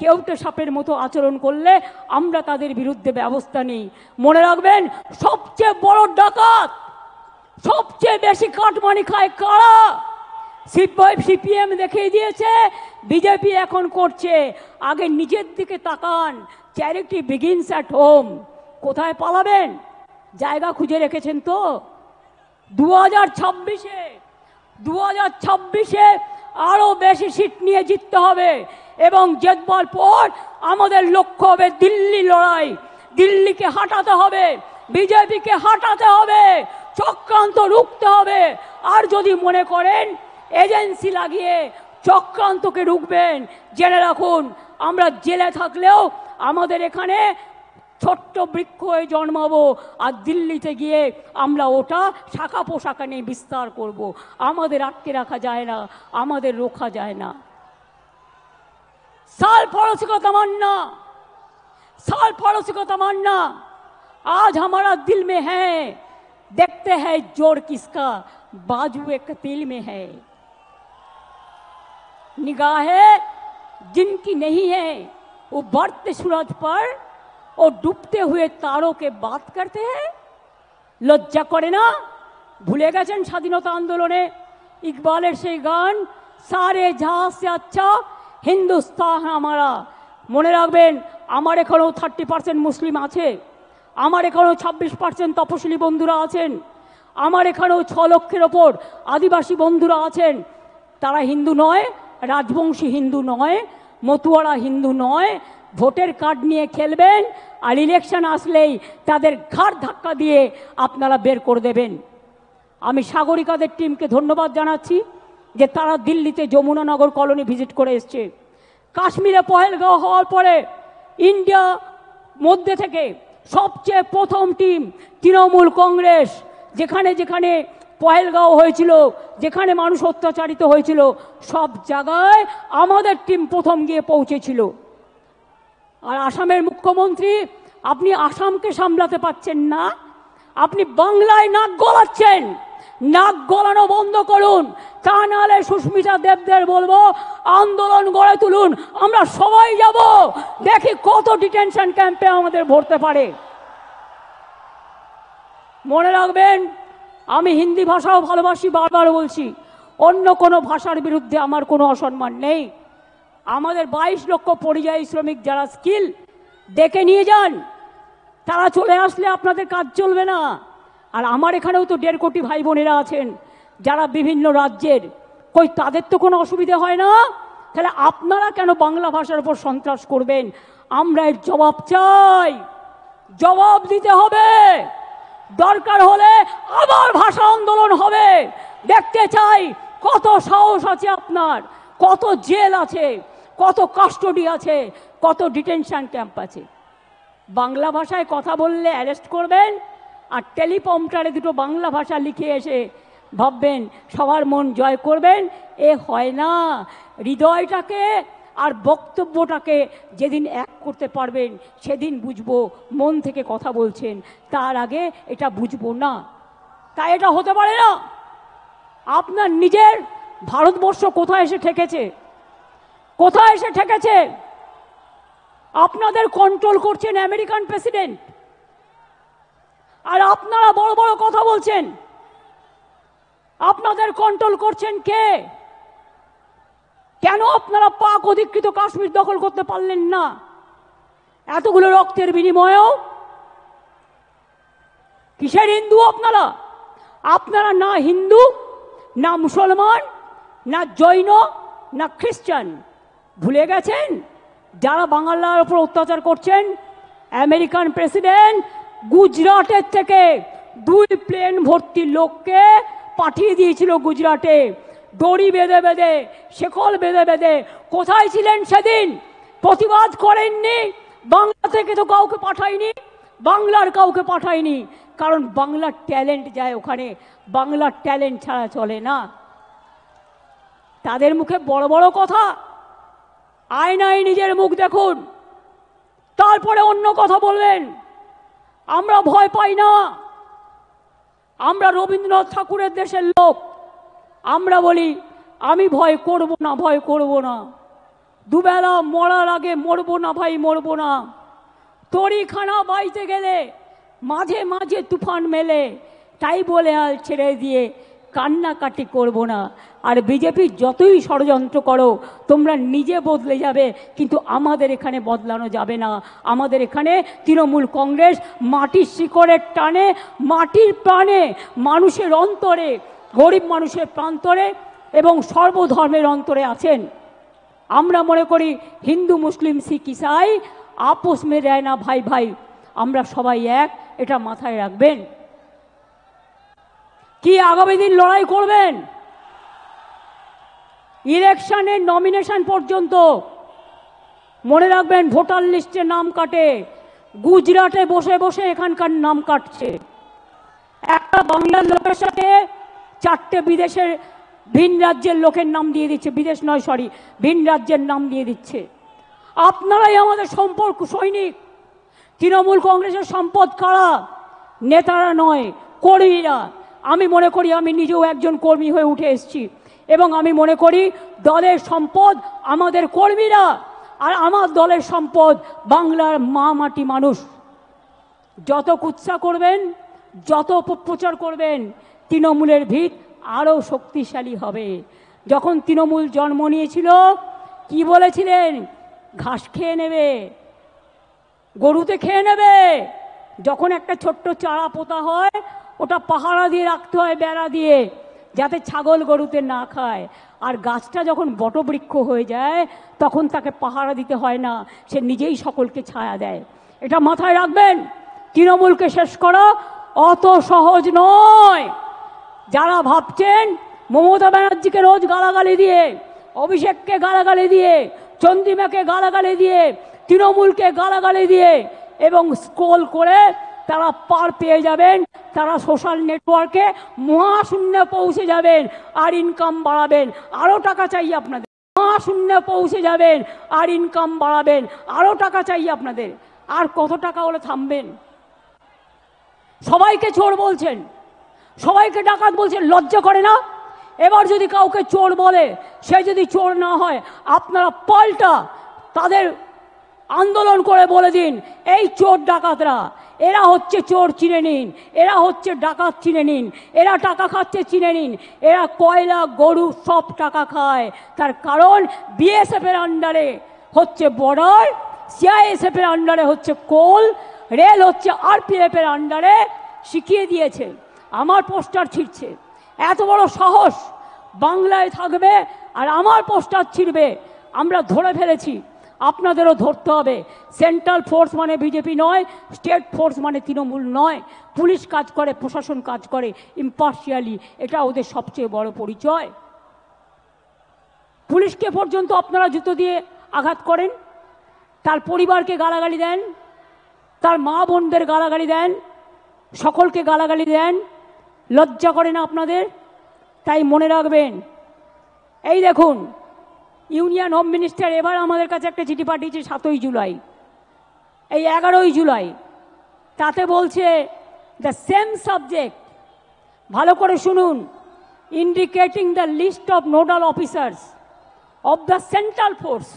Speaker 1: কেউটে সাপের মতো আচরণ করলে আমরা তাদের বিরুদ্ধে ব্যবস্থা নিই। মনে রাখবেন, সবচেয়ে বড় ডাকাত, সবচেয়ে বেশি কাটমানি খায় কারা? সিপিএম দেখিয়ে দিয়েছে, বিজেপি এখন করছে। আগে নিজের দিকে তাকান। Charity begins at home. কোথায় পালাবেন? জায়গা খুঁজে রেখেছেন তো? 2026-এ আরো বেশি সিট নিয়ে জিততে হবে, এবং জেতবার পর আমাদের লক্ষ্য হবে দিল্লি লড়াই। দিল্লিকে হাঁটাতে হবে, বিজেপিকে হাঁটাতে হবে, চক্রান্ত রুখতে হবে। আর যদি মনে করেন এজেন্সি লাগিয়ে চক্রান্তকে রুখবেন, জেনে রাখুন আমরা জেলে থাকলেও আমাদের এখানে ছোট্ট বৃক্ষ হয়ে জন্মাবো, আর দিল্লিতে গিয়ে আমরা ওটা শাখা পোশাখা নিয়ে বিস্তার করব। আমাদের আটকে রাখা যায় না, আমাদের রোখা যায় না। साल पड़ोसी को तमन्ना, साल पड़ोसी को तमन्ना आज हमारा दिल में है। देखते हैं जोर किसका, बाजू एक तिल में है। निगाहें जिनकी नहीं है वो बढ़ते सूरज पर और डूबते हुए तारों के बात करते हैं। लज्जा करे ना? भूले গেছেন স্বাধীনতা আন্দোলনে ইকবালের সেই গান, सारे जहां से अच्छा हिंदुस्तान हमारा। মনে রাখবেন, আমার এখানেও 30% মুসলিম আছে, আমার এখানেও 26% তপশিলি বন্ধুরা আছেন, আমার এখানেও 6 লক্ষের ওপর আদিবাসী বন্ধুরা আছেন। তারা হিন্দু নয়, রাজবংশী হিন্দু নয়, মতুয়ারা হিন্দু নয়। ভোটের কার্ড নিয়ে খেলবেন আর ইলেকশন আসলেই তাদের ঘাড় ধাক্কা দিয়ে আপনারা বের করে দেবেন। আমি সাগরিকাদের টিমকে ধন্যবাদ জানাচ্ছি যে তারা দিল্লিতে যমুনানগর কলোনি ভিজিট করে এসছে। কাশ্মীরে পহেলগাঁও হওয়ার পরে ইন্ডিয়া মধ্যে থেকে সবচেয়ে প্রথম টিম তৃণমূল কংগ্রেস, যেখানে যেখানে পহেলগাঁও হয়েছিল, যেখানে মানুষ অত্যাচারিত হয়েছিল, সব জায়গায় আমাদের টিম প্রথম গিয়ে পৌঁছেছিল। আর আসামের মুখ্যমন্ত্রী, আপনি আসামকে সামলাতে পারছেন না, আপনি বাংলায় নাক গলাচ্ছেন। নাক গলানো বন্ধ করুন, তা নাহলে সুস্মিতা দেবদের বলবো আন্দোলন গড়ে তুলুন। আমরা সবাই যাব, দেখি কত ডিটেনশন ক্যাম্পে আমাদের ভরতে পারে। মনে রাখবেন, আমি হিন্দি ভাষাও ভালোবাসি, বারবার বলছি, অন্য কোনো ভাষার বিরুদ্ধে আমার কোনো অসম্মান নেই। আমাদের 22 লক্ষ পরিযায়ী শ্রমিক যারা স্কিল, ডেকে নিয়ে যান, তারা চলে আসলে আপনাদের কাজ চলবে না। আর আমার এখানেও তো 1.5 কোটি ভাই বোনেরা আছেন যারা বিভিন্ন রাজ্যের, কই তাদের তো কোনো অসুবিধা হয় না? তাহলে আপনারা কেন বাংলা ভাষার উপর সন্ত্রাস করবেন? আমরা এর জবাব চাই, জবাব দিতে হবে। দরকার হলে আবার ভাষা আন্দোলন হবে। দেখতে চাই কত সাহস আছে আপনার, কত জেল আছে, কত কাস্টডি আছে, কত ডিটেনশন ক্যাম্প আছে। বাংলা ভাষায় কথা বললে অ্যারেস্ট করবেন, আর টেলিপ্রম্পটারে দুটো বাংলা ভাষা লিখে এসে ভাববেন সবার মন জয় করবেন। এ হয় না। হৃদয়টাকে আর বক্তব্যটাকে যেদিন এক করতে পারবেন সেদিন বুঝবো মন থেকে কথা বলছেন, তার আগে এটা বুঝবো না। তাই এটা হতে পারে না। আপনার নিজের ভারতবর্ষ কোথায় এসে ঠেকেছে? কোথায় এসে ঠেকেছে? আপনাদের কন্ট্রোল করছেন আমেরিকান প্রেসিডেন্ট, আর আপনারা বড় বড় কথা বলছেন। আপনাদের কন্ট্রোল করছেন কে? কেন আপনারা পাক অধিকৃত কাশ্মীর দখল করতে পারলেন না এতগুলো রক্তের বিনিময়েও? কিসের হিন্দু আপনারা? আপনারা না হিন্দু, না মুসলমান, না জৈন, না খ্রিস্টান। ভুলে গেছেন যারা বাংলার উপর অত্যাচার করছেন? আমেরিকান প্রেসিডেন্ট গুজরাটের থেকে 2 প্লেন ভর্তি লোককে পাঠিয়ে দিয়েছিল গুজরাটে, দড়ি বেঁধে বেঁধে, শেকল বেঁধে বেঁধে। কোথায় ছিলেন সেদিন? প্রতিবাদ করেননি। বাংলা থেকে তো কাউকে পাঠায়নি, বাংলার কাউকে পাঠায়নি, কারণ বাংলার ট্যালেন্ট যায় ওখানে, বাংলার ট্যালেন্ট ছাড়া চলে না। তাদের মুখে বড় বড় কথা, আয়নায় নিজের মুখ দেখুন, তারপরে অন্য কথা বলবেন। আমরা ভয় পাই না, আমরা রবীন্দ্রনাথ ঠাকুরের দেশের লোক। আমরা বলি আমি ভয় করব না, ভয় করব না, দুবেলা মরার আগে মরবো না ভাই, মরবো না। তরিখানা বাইতে গেলে মাঝে মাঝে তুফান মেলে, তাই বলে আল ছেড়ে দিয়ে কান্নাকাটি করব না। আর বিজেপি যতই ষড়যন্ত্র করো, তোমরা নিজে বদলে যাবে, কিন্তু আমাদের এখানে বদলানো যাবে না। আমাদের এখানে তৃণমূল কংগ্রেস মাটির শিকড়ের টানে, মাটির প্রাণে, মানুষের অন্তরে, গরিব মানুষের প্রান্তরে এবং সর্বধর্মের অন্তরে আছেন। আমরা মনে করি হিন্দু মুসলিম শিখ ইসাই আপোষ মে রয় না ভাই ভাই, আমরা সবাই এক, এটা মাথায় রাখবেন। কি আগামী দিন লড়াই করবেন? ইলেকশনের নমিনেশন পর্যন্ত মনে রাখবেন, ভোটার লিস্টে নাম কাটে, গুজরাটে বসে বসে এখানকার নাম কাটছে। একটা বাংলার লোকের সাথে 4টে বিদেশের ভিন রাজ্যের লোকের নাম দিয়ে দিচ্ছে, বিদেশ নয় সরি, ভিন রাজ্যের নাম দিয়ে দিচ্ছে। আপনারাই আমাদের সম্পর্ক সৈনিক। তৃণমূল কংগ্রেসের সম্পদ কারা? নেতারা নয়, কর্মীরা। আমি মনে করি, আমি নিজেও একজন কর্মী হয়ে উঠে এসেছি, এবং আমি মনে করি দলের সম্পদ আমাদের কর্মীরা, আর আমার দলের সম্পদ বাংলার মা মাটি মানুষ। যত কুৎসা করবেন, যত অপপ্রচার করবেন, তৃণমূলের ভিত আরও শক্তিশালী হবে। যখন তৃণমূল জন্ম নিয়েছিল কি বলেছিলেন? ঘাস খেয়ে নেবে, গরুতে খেয়ে নেবে। যখন একটা ছোট্ট চারা পোতা হয় ওটা পাহারা দিয়ে রাখতে হয় বেড়া দিয়ে, যাতে ছাগল গরুতে না খায়। আর গাছটা যখন বটবৃক্ষ হয়ে যায় তখন তাকে পাহারা দিতে হয় না, সে নিজেই সকলকে ছায়া দেয়। এটা মাথায় রাখবেন। তৃণমূলকে শেষ করা অত সহজ নয়। যারা ভাবছেন মমতা ব্যানার্জিকে রোজ গালাগালি দিয়ে, অভিষেককে গালাগালি দিয়ে, চন্দ্রিমাকে গালাগালি দিয়ে, তৃণমূলকে গালাগালি দিয়ে এবং স্ক্রোল করে তারা পার পেয়ে যাবেন, তারা সোশ্যাল নেটওয়ার্কে মহাশূন্যে পৌঁছে যাবেন আর ইনকাম বাড়াবেন। আরও টাকা চাই আপনাদের, মহাশূন্যে পৌঁছে যাবেন আর ইনকাম বাড়াবেন, আরও টাকা চাই আপনাদের। আর কত টাকা হলে থামবেন? সবাইকে চোর বলছেন, সবাইকে ডাকাত বলছেন, লজ্জা করে না? এবার যদি কাউকে চোর বলে, সে যদি চোর না হয়, আপনারা পাল্টা তাদের আন্দোলন করে বলে দিন, এই চোর ডাকাতরা, এরা হচ্ছে চোর চিনে নিন, এরা হচ্ছে ডাকাত চিনে নিন, এরা টাকা খাচ্ছে চিনে নিন। এরা কয়লা গরু সব টাকা খায়। তার কারণ বিএসএফ এর আন্ডারে হচ্ছে বর্ডার, সিআইএসএফ এর আন্ডারে হচ্ছে কোল, রেল হচ্ছে আরপিএফ এর আন্ডারে। শিখিয়ে দিয়েছে। আমার পোস্টার ছিঁড়ছে, এত বড় সাহস, বাংলায় থাকবে আর আমার পোস্টার ছিঁড়বে। আমরা ধরে ফেলেছি, আপনাদেরও ধরতে হবে। সেন্ট্রাল ফোর্স মানে বিজেপি নয়, স্টেট ফোর্স মানে তৃণমূল নয়। পুলিশ কাজ করে, প্রশাসন কাজ করে ইম্পার্শিয়ালি, এটা ওদের সবচেয়ে বড় পরিচয়। পুলিশকে পর্যন্ত আপনারা জুতো দিয়ে আঘাত করেন, তার পরিবারকে গালাগালি দেন, তার মা বোনদের গালাগালি দেন, সকলকে গালাগালি দেন। লজ্জা করে না আপনাদের? তাই মনে রাখবেন, এই দেখুন ইউনিয়ন হোম মিনিস্টার এবার আমাদের কাছে একটা চিঠি পাঠিয়েছে 7ই জুলাই, এই 11ই জুলাই। তাতে বলছে দ্য সেম সাবজেক্ট, ভালো করে শুনুন, indicating the list of nodal officers of the central force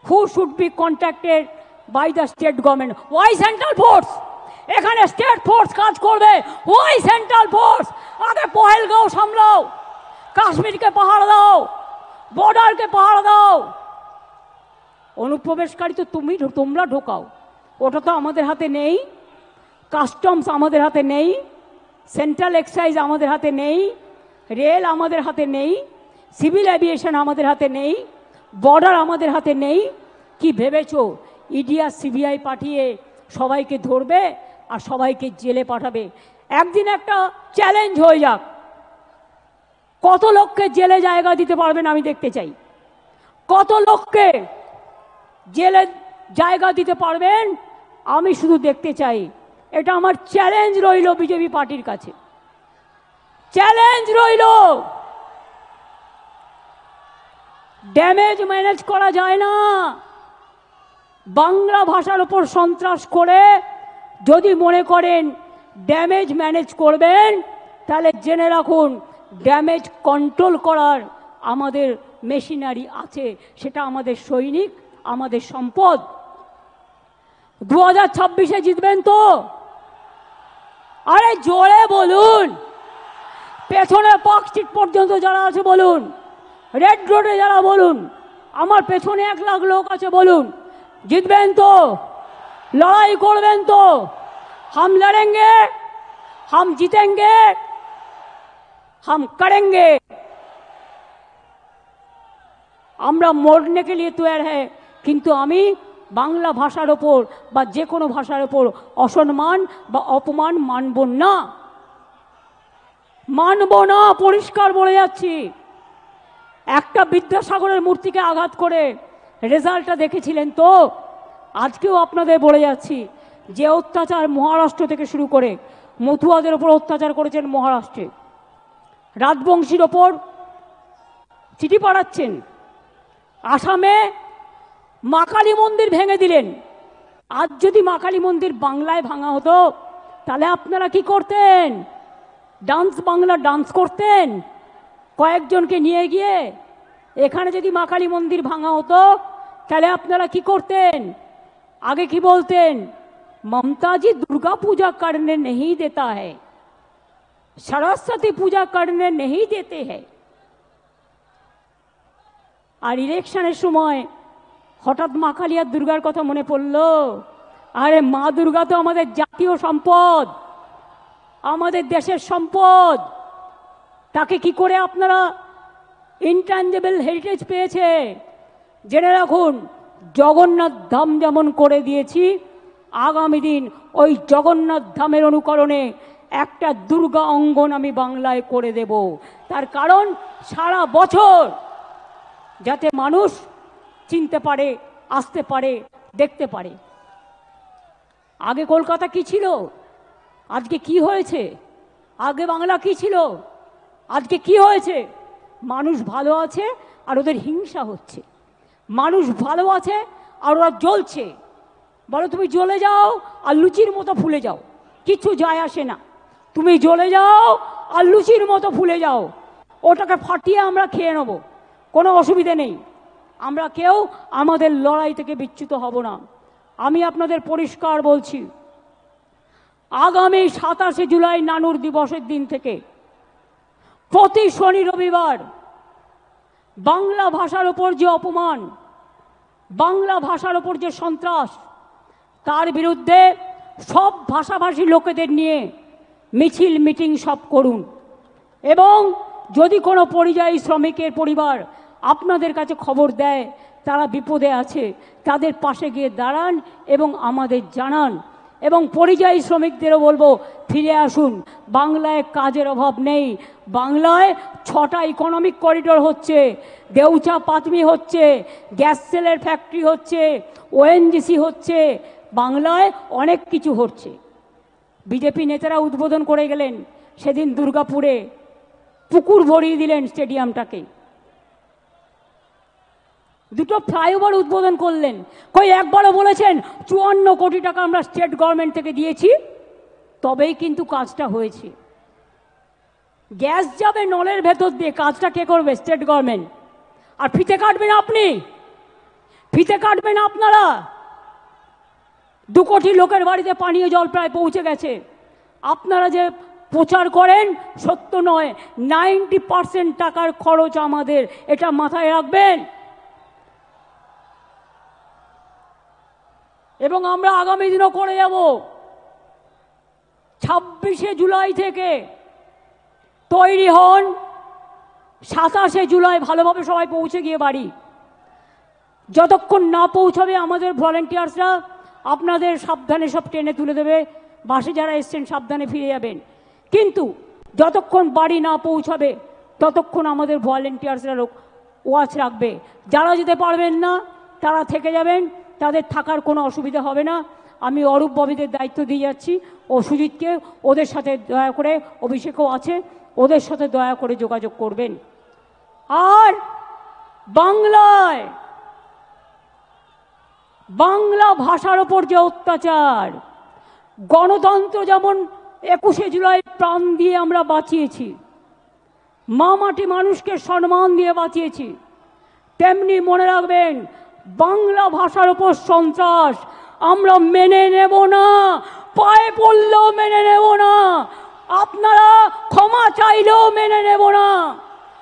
Speaker 1: who should be contacted by the state government. Why central force? এখানে স্টেট ফোর্স কাজ করবে। Why central force? আগে পহেলগাঁও সামলাও, কাশ্মীরকে পাহাড় দাও, বর্ডারকে পাহাড় দাও। অনুপ্রবেশকারী তো তোমরা ঢোকাও, ওটা তো আমাদের হাতে নেই। কাস্টমস আমাদের হাতে নেই, সেন্ট্রাল এক্সাইজ আমাদের হাতে নেই, রেল আমাদের হাতে নেই, সিভিল এভিয়েশন আমাদের হাতে নেই, বর্ডার আমাদের হাতে নেই। কি ভেবেছো ইডি আর সিবিআই পাঠিয়ে সবাইকে ধরবে আর সবাইকে জেলে পাঠাবে? একদিন একটা চ্যালেঞ্জ হয়ে যাক, কত লোককে জেলে জায়গা দিতে পারবেন আমি দেখতে চাই। কত লোককে জেলে জায়গা দিতে পারবেন আমি শুধু দেখতে চাই। এটা আমার চ্যালেঞ্জ রইল বিজেপি পার্টির কাছে, চ্যালেঞ্জ রইল। ড্যামেজ ম্যানেজ করা যায় না। বাংলা ভাষার উপর সন্ত্রাস করে যদি মনে করেন ড্যামেজ ম্যানেজ করবেন, তাহলে জেনে রাখুন ড্যামেজ কন্ট্রোল করার আমাদের মেশিনারি আছে, সেটা আমাদের সৈনিক, আমাদের সম্পদ। 2026-এ জিতবেন তো? আরে জোরে বলুন। পেছনে পার্ক স্ট্রিট পর্যন্ত যারা আছে বলুন, রেড রোডে যারা বলুন, আমার পেছনে 1 লাখ লোক আছে বলুন, জিতবেন তো? লড়াই করবেন তো? हम लड़ेंगे, हम जीतेंगे, हम करेंगे। আমরা মরने के लिए तैयार है, কিন্তু আমি বাংলা ভাষার ওপর বা যে কোনো ভাষার ওপর অসম্মান বা অপমান মানব না, মানব না। পরিষ্কার বলে যাচ্ছি। একটা বিদ্যাসাগরের মূর্তিকে আঘাত করে রেজাল্টটা দেখেছিলেন তো? আজকেও আপনাদের বলে যাচ্ছি, যে অত্যাচার মহারাষ্ট্র থেকে শুরু করে মতুয়াদের ওপর অত্যাচার করেছেন মহারাষ্ট্রে, রাজবংশীর ওপর চিঠি পাঠাচ্ছেন, আসামে মা কালী মন্দির ভেঙে দিলেন। আজ যদি মা কালী মন্দির বাংলায় ভাঙা হতো তাহলে আপনারা কি করতেন? ডান্স বাংলা ডান্স করতেন কয়েকজনকে নিয়ে গিয়ে। এখানে যদি মা কালী মন্দির ভাঙা হতো তাহলে আপনারা কি করতেন? আগে কি বলতেন? ममता जी दुर्गा पूजा करने नहीं देता है, सरस्वती पूजा करने नहीं देते हैं। আর ইলেকশনের সময় হঠাৎ মা কালী আর দুর্গার কথা মনে পড়লো, আরে মা দুর্গা তো আমাদের জাতীয় সম্পদ, আমাদের দেশের সম্পদ। তাকে কি করে আপনারা ইনট্যাঞ্জেবল হেরিটেজ পেয়েছে? জেনে রাখুন, জগন্নাথ ধাম যেমন করে দিয়েছি, আগামী দিন ওই জগন্নাথ ধামের অনুকরণে একটা দুর্গা অঙ্গন আমি বাংলায় করে দেব। তার কারণ সারা বছর যাতে মানুষ চিনতে পারে, আসতে পারে, দেখতে পারে। আগে কলকাতা কি ছিল, আজকে কি হয়েছে? আগে বাংলা কি ছিল, আজকে কি হয়েছে? মানুষ ভালো আছে আর ওদের হিংসা হচ্ছে। মানুষ ভালো আছে আর ওরা জ্বলছে। বলো তুমি জ্বলে যাও আর লুচির মতো ফুলে যাও, কিছু যায় আসে না। তুমি জ্বলে যাও আর লুচির মতো ফুলে যাও, ওটাকে ফাটিয়ে আমরা খেয়ে নেব, কোনো অসুবিধে নেই। আমরা কেউ আমাদের লড়াই থেকে বিচ্যুত হব না। আমি আপনাদের পরিষ্কার বলছি, আগামী 27শে জুলাই নানুর দিবসের দিন থেকে প্রতি শনি রবিবার বাংলা ভাষার ওপর যে অপমান, বাংলা ভাষার ওপর যে সন্ত্রাস, তার বিরুদ্ধে সব ভাষাভাষী লোকেদের নিয়ে মিছিল মিটিং সব করুন। এবং যদি কোনো পরিযায়ী শ্রমিকের পরিবার আপনাদের কাছে খবর দেয় তারা বিপদে আছে, তাদের পাশে গিয়ে দাঁড়ান এবং আমাদের জানান। এবং পরিযায়ী শ্রমিকদেরও বলবো ফিরে আসুন, বাংলায় কাজের অভাব নেই। বাংলায় 6টা ইকোনমিক করিডোর হচ্ছে, দেউচা পাতমি হচ্ছে, গ্যাস সেলের ফ্যাক্টরি হচ্ছে, ওএনজিসি হচ্ছে, বাংলায় অনেক কিছু হচ্ছে। বিজেপি নেতারা উদ্বোধন করে গেলেন সেদিন দুর্গাপুরে, পুকুর ভরিয়ে দিলেন স্টেডিয়ামটাকে, 2টো ফ্লাইওভার উদ্বোধন করলেন। কই একবারও বলেছেন 54 কোটি টাকা আমরা স্টেট গভর্নমেন্ট থেকে দিয়েছি, তবেই কিন্তু কাজটা হয়েছে। গ্যাস যাবে নলের ভেতর দিয়ে, কাজটা কে করবে? State government. আর ফিতে কাটবেন আপনি, ফিতে কাটবেন আপনারা। 2 কোটি লোকের বাড়িতে পানীয় জল প্রায় পৌঁছে গেছে। আপনারা যে প্রচার করেন সত্য নয়, 90% টাকার খরচ আমাদের, এটা মাথায় রাখবেন। এবং আমরা আগামী দিনও করে যাব। 26শে জুলাই থেকে তৈরি হন, 27শে জুলাই ভালোভাবে সবাই পৌঁছে গিয়ে বাড়ি। যতক্ষণ না পৌঁছাবে আমাদের ভলেন্টিয়ার্সরা আপনাদের সাবধানে সব ট্রেনে তুলে দেবে, বাসে যারা এসছেন সাবধানে ফিরে যাবেন। কিন্তু যতক্ষণ বাড়ি না পৌঁছাবে ততক্ষণ আমাদের ভলেন্টিয়ার্সরা ওয়াচ রাখবে। যারা যেতে পারবেন না তারা থেকে যাবেন, তাদের থাকার কোনো অসুবিধা হবে না। আমি অরূপ ববিদের দায়িত্ব দিয়ে যাচ্ছি, ও সুজিতকে, ওদের সাথে দয়া করে, অভিষেকও আছে, ওদের সাথে দয়া করে যোগাযোগ করবেন। আর বাংলায় বাংলা ভাষার ওপর যে অত্যাচার, গণতন্ত্র যেমন 21শে জুলাই প্রাণ দিয়ে আমরা বাঁচিয়েছি, মা মাটি মানুষকে সম্মান দিয়ে বাঁচিয়েছি, তেমনি মনে রাখবেন বাংলা ভাষার ওপর সন্ত্রাস আমরা মেনে নেব না, পায়ে পড়লেও মেনে নেব না, আপনারা ক্ষমা চাইলেও মেনে নেব না।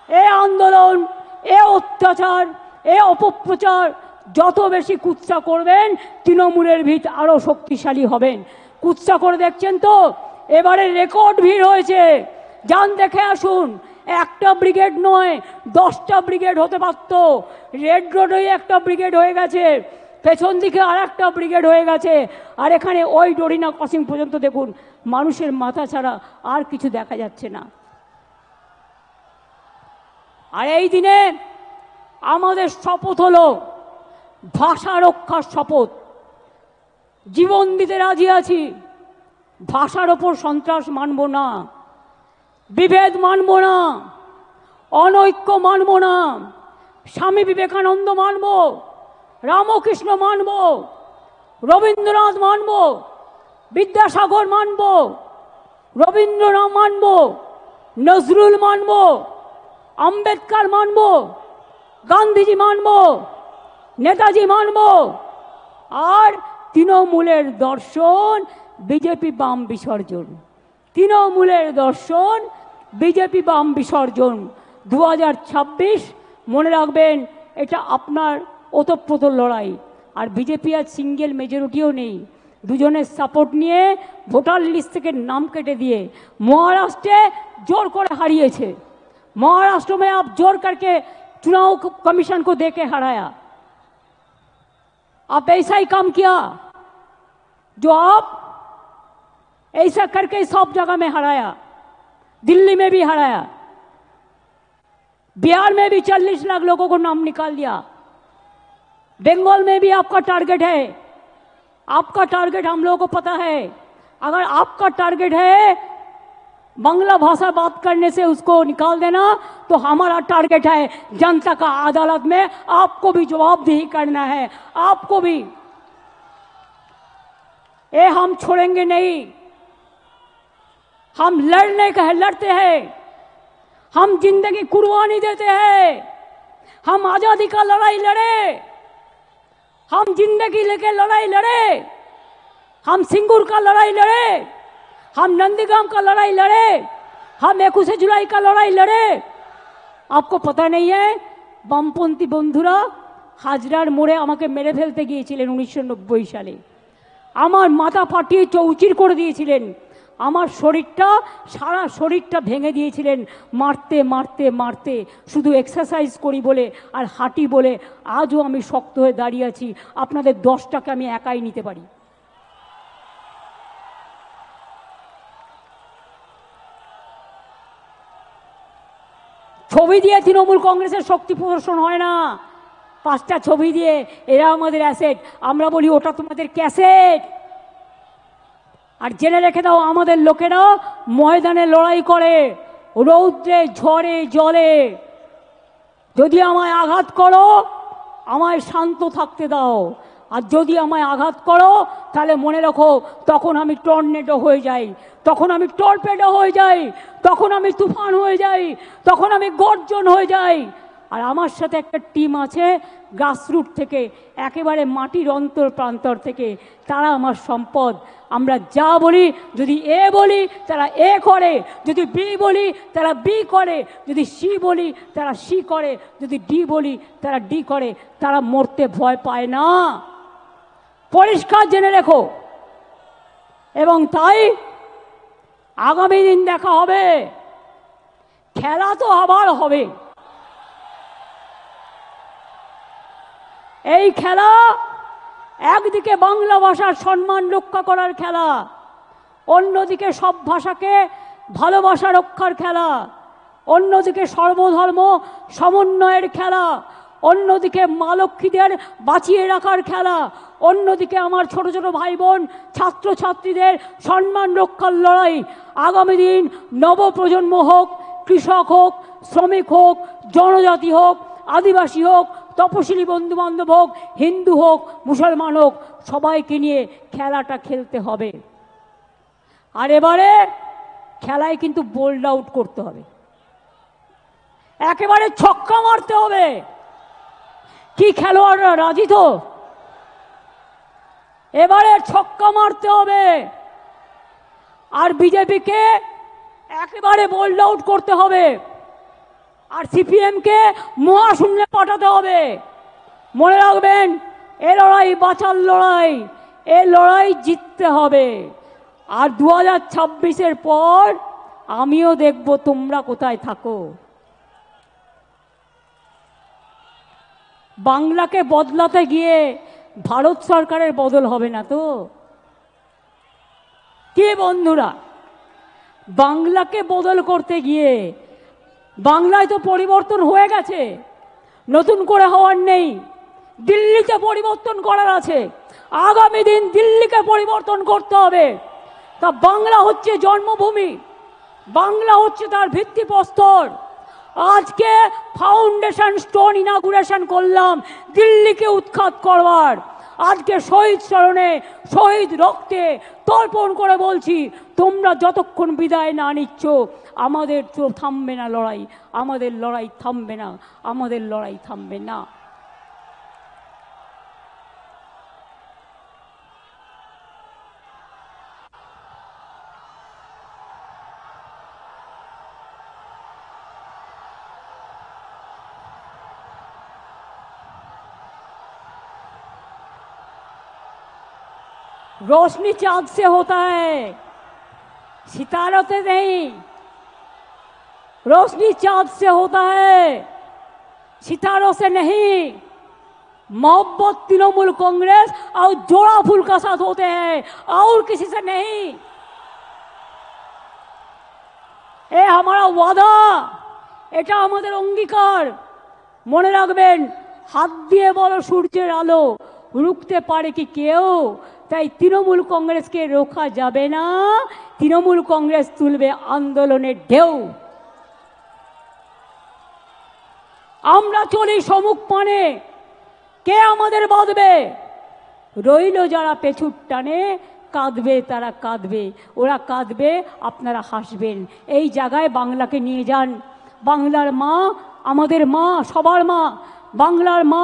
Speaker 1: এ আন্দোলন, এ অত্যাচার, এ অপপ্রচার যত বেশি কুৎসা করবেন তৃণমূলের ভিত আরো শক্তিশালী হবেন। কুৎসা করে দেখছেন তো, এবারে রেকর্ড ভিড় হয়েছে, যান দেখে আসুন। একটা ব্রিগেড নয়, 10টা ব্রিগেড হতে পারত। রেড রোডে একটা ব্রিগেড হয়ে গেছে, পেছন দিকে আর একটা ব্রিগেড হয়ে গেছে, আর এখানে ওই ডরিনা ক্রসিং পর্যন্ত দেখুন, মানুষের মাথা ছাড়া আর কিছু দেখা যাচ্ছে না। আর এই দিনে আমাদের শপথ হলো ভাষা রক্ষার শপথ। জীবন দিতে রাজি আছি, ভাষার ওপর সন্ত্রাস মানব না, বিভেদ মানব না, অনৈক্য মানব না। স্বামী বিবেকানন্দ মানব, রামকৃষ্ণ মানব, রবীন্দ্রনাথ মানব, বিদ্যাসাগর মানব, রবীন্দ্রনাথ মানব, নজরুল মানব, আম্বেদকর মানব, গান্ধীজি মানব, নেতাজি মানব। আর তৃণমূলের দর্শন বিজেপি বাম বিসর্জন, তৃণমূলের দর্শন বিজেপি বাম বিসর্জন। 2026 মনে রাখবেন, এটা আপনার ওতপ্রোত লড়াই। আর বিজেপি আজ সিঙ্গেল মেজরিটিও নেই, দুজনের সাপোর্ট নিয়ে ভোটার লিস্ট থেকে नाम কেটে দিয়ে महाराष्ट्र जोर করে হারিয়েছে। महाराष्ट्र में आप जोर करके चुनाव कमीशन को देके हराया। आप ऐसा ही काम किया जो आप ऐसा करके सब जगह में हराया। दिल्ली में भी हराया, बिहार में भी 40 लाख लोगों को नाम निकाल दिया। बंगाल में भी आपका टारगेट है। आपका टारगेट हम लोगों को पता है। अगर आपका टारगेट है बांग्ला भाषा बात करने से उसको निकाल देना, तो हमारा टारगेट है जनता का अदालत में आपको भी जवाबदेही करना है। आपको भी ये हम छोड़ेंगे नहीं। हम लड़ने का है, लड़ते हैं। हम जिंदगी कुर्बानी देते हैं। हम आजादी का लड़ाई लड़े, हम जिंदगी लेके लड़ाई लड़े, हम सिंगूर का लड़ाई लड़े, हम नंदीग्राम का लड़ाई लड़े, हम 21 जुलाई का लड़ाई लड़े। आपको पता नहीं है বামপন্থী বন্ধুরা হাজরার মোড়ে আমাকে মেরে ফেলতে গিয়েছিলেন 1990 সালে। আমার মাথা ফাটিয়ে চৌচির করে দিয়েছিলেন। আমার শরীরটা সারা শরীরটা ভেঙে দিয়েছিলেন মারতে মারতে মারতে। শুধু এক্সারসাইজ করি বলে আর হাঁটি বলে আজও আমি শক্ত হয়ে দাঁড়িয়ে আছি। আপনাদের 10টাকে আমি একাই নিতে পারি। ছবি দিয়ে তৃণমূল কংগ্রেসের শক্তি প্রদর্শন হয় না। 5টা ছবি দিয়ে এরা আমাদের অ্যাসেট, আমরা বলি ওটা তোমাদের ক্যাসেট। আর জেনে রেখে দাও, আমাদের লোকেরা ময়দানে লড়াই করে, রৌদ্রে ঝড়ে জলে। যদি আমায় আঘাত করো আমায় শান্ত থাকতে দাও, আর যদি আমায় আঘাত করো তাহলে মনে রাখো তখন আমি টর্নেডো হয়ে যাই, তখন আমি টর্পেডো হয়ে যাই, তখন আমি তুফান হয়ে যাই, তখন আমি গর্জন হয়ে যাই। আর আমার সাথে একটা টিম আছে গ্রাসরুট থেকে, একেবারে মাটির অন্তর প্রান্তর থেকে। তারা আমার সম্পদ। আমরা যা বলি, যদি এ বলি তারা এ করে, যদি বি বলি তারা বি করে, যদি সি বলি তারা সি করে, যদি ডি বলি তারা ডি করে। তারা মরতে ভয় পায় না, পরিষ্কার জেনে রেখো। এবং তাই আগামী দিন দেখা হবে, খেলা তো আবার হবে। এই খেলা একদিকে বাংলা ভাষার সম্মান রক্ষা করার খেলা, অন্যদিকে সব ভাষাকে ভালোবাসা রক্ষার খেলা, অন্যদিকে সর্বধর্ম সমন্বয়ের খেলা, অন্যদিকে মা লক্ষ্মীদের বাঁচিয়ে রাখার খেলা, অন্যদিকে আমার ছোট ছোট ভাই বোন ছাত্রছাত্রীদের সম্মান রক্ষার লড়াই। আগামী দিন নবপ্রজন্ম হোক, কৃষক হোক, শ্রমিক হোক, জনজাতি হোক, আদিবাসী হোক, তপশিলি বন্ধু বান্ধব হোক, হিন্দু হোক, মুসলমান হোক, সবাইকে নিয়ে খেলাটা খেলতে হবে। আর এবারে খেলায় কিন্তু বোল্ড আউট করতে হবে, একেবারে ছক্কা মারতে হবে। কি খেলোয়াড়রা রাজি তো? এবারে ছক্কা মারতে হবে। আর বিজেপিকে একেবারে বোল্ড আউট করতে হবে, আর সিপিএমকে মহাশূন্যে পাঠাতে হবে। মনে রাখবেন, এ লড়াই বাঁচার লড়াই, এ লড়াই জিততে হবে। আর 2026-এর পর আমিও দেখব তোমরা কোথায় থাকো। বাংলাকে বদলাতে গিয়ে ভারত সরকারের বদল হবে না তো? কি বন্ধুরা, বাংলাকে বদল করতে গিয়ে বাংলায় তো পরিবর্তন হয়ে গেছে, নতুন করে হওয়ার নেই। দিল্লিতে পরিবর্তন করার আছে, আগামী দিন দিল্লিকে পরিবর্তন করতে হবে। তা বাংলা হচ্ছে জন্মভূমি, বাংলা হচ্ছে তার ভিত্তিপ্রস্তর। আজকে ফাউন্ডেশন স্টোন ইনাগুরেশন করলাম দিল্লিকে উৎখাত করবার। আজকে শহীদ স্মরণে, শহীদ রক্তে তর্পণ করে বলছি, তোমরা যতক্ষণ বিদায় না নিচ্ছ আমাদের তো থামবে না লড়াই, আমাদের লড়াই থামবে না, আমাদের লড়াই থামবে না। रोशनी चांद से होता है, सितारों से नहीं। रोशनी चांद से होता है, सितारों से नहीं। मोहब्बत तृणमूल कांग्रेस और जोड़ा फूल का साथ होते हैं और किसी से नहीं। ए हमारा वादा, এটা আমাদের অঙ্গীকার। মনে রাখবেন, হাত দিয়ে বলো সূর্যের আলো, রুখতে পারে কি কেউ? তাই তৃণমূল কংগ্রেসকে রোখা যাবে না। তৃণমূল কংগ্রেস তুলবে আন্দোলনের ঢেউ। আমরা চলি সম্মুখ পানে, কে আমাদের বাঁধবে? রইল যারা পেছুর টানে, কাঁদবে তারা কাঁদবে, ওরা কাঁদবে আপনারা হাসবেন। এই জায়গায় বাংলাকে নিয়ে যান। বাংলার মা আমাদের মা, সবার মা। বাংলার মা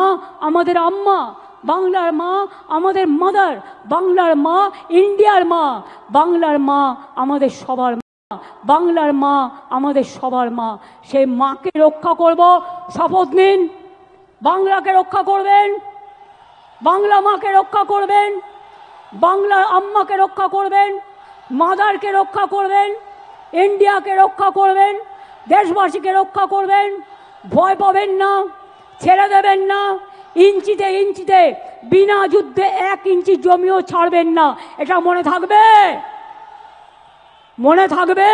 Speaker 1: আমাদের আম্মা, বাংলার মা আমাদের মাদার, বাংলার মা ইন্ডিয়ার মা, বাংলার মা আমাদের সবার মা, বাংলার মা আমাদের সবার মা। সেই মাকে রক্ষা করব, শপথ নিন। বাংলাকে রক্ষা করবেন, বাংলা মাকে রক্ষা করবেন, বাংলার আম্মাকে রক্ষা করবেন, মাদারকে রক্ষা করবেন, ইন্ডিয়াকে রক্ষা করবেন, দেশবাসীকে রক্ষা করবেন। ভয় পাবেন না, ছেড়ে দেবেন না। ইঞ্চিতে ইঞ্চিতে বিনা যুদ্ধে 1 ইঞ্চি জমিও ছাড়বেন না। এটা মনে থাকবে, মনে থাকবে।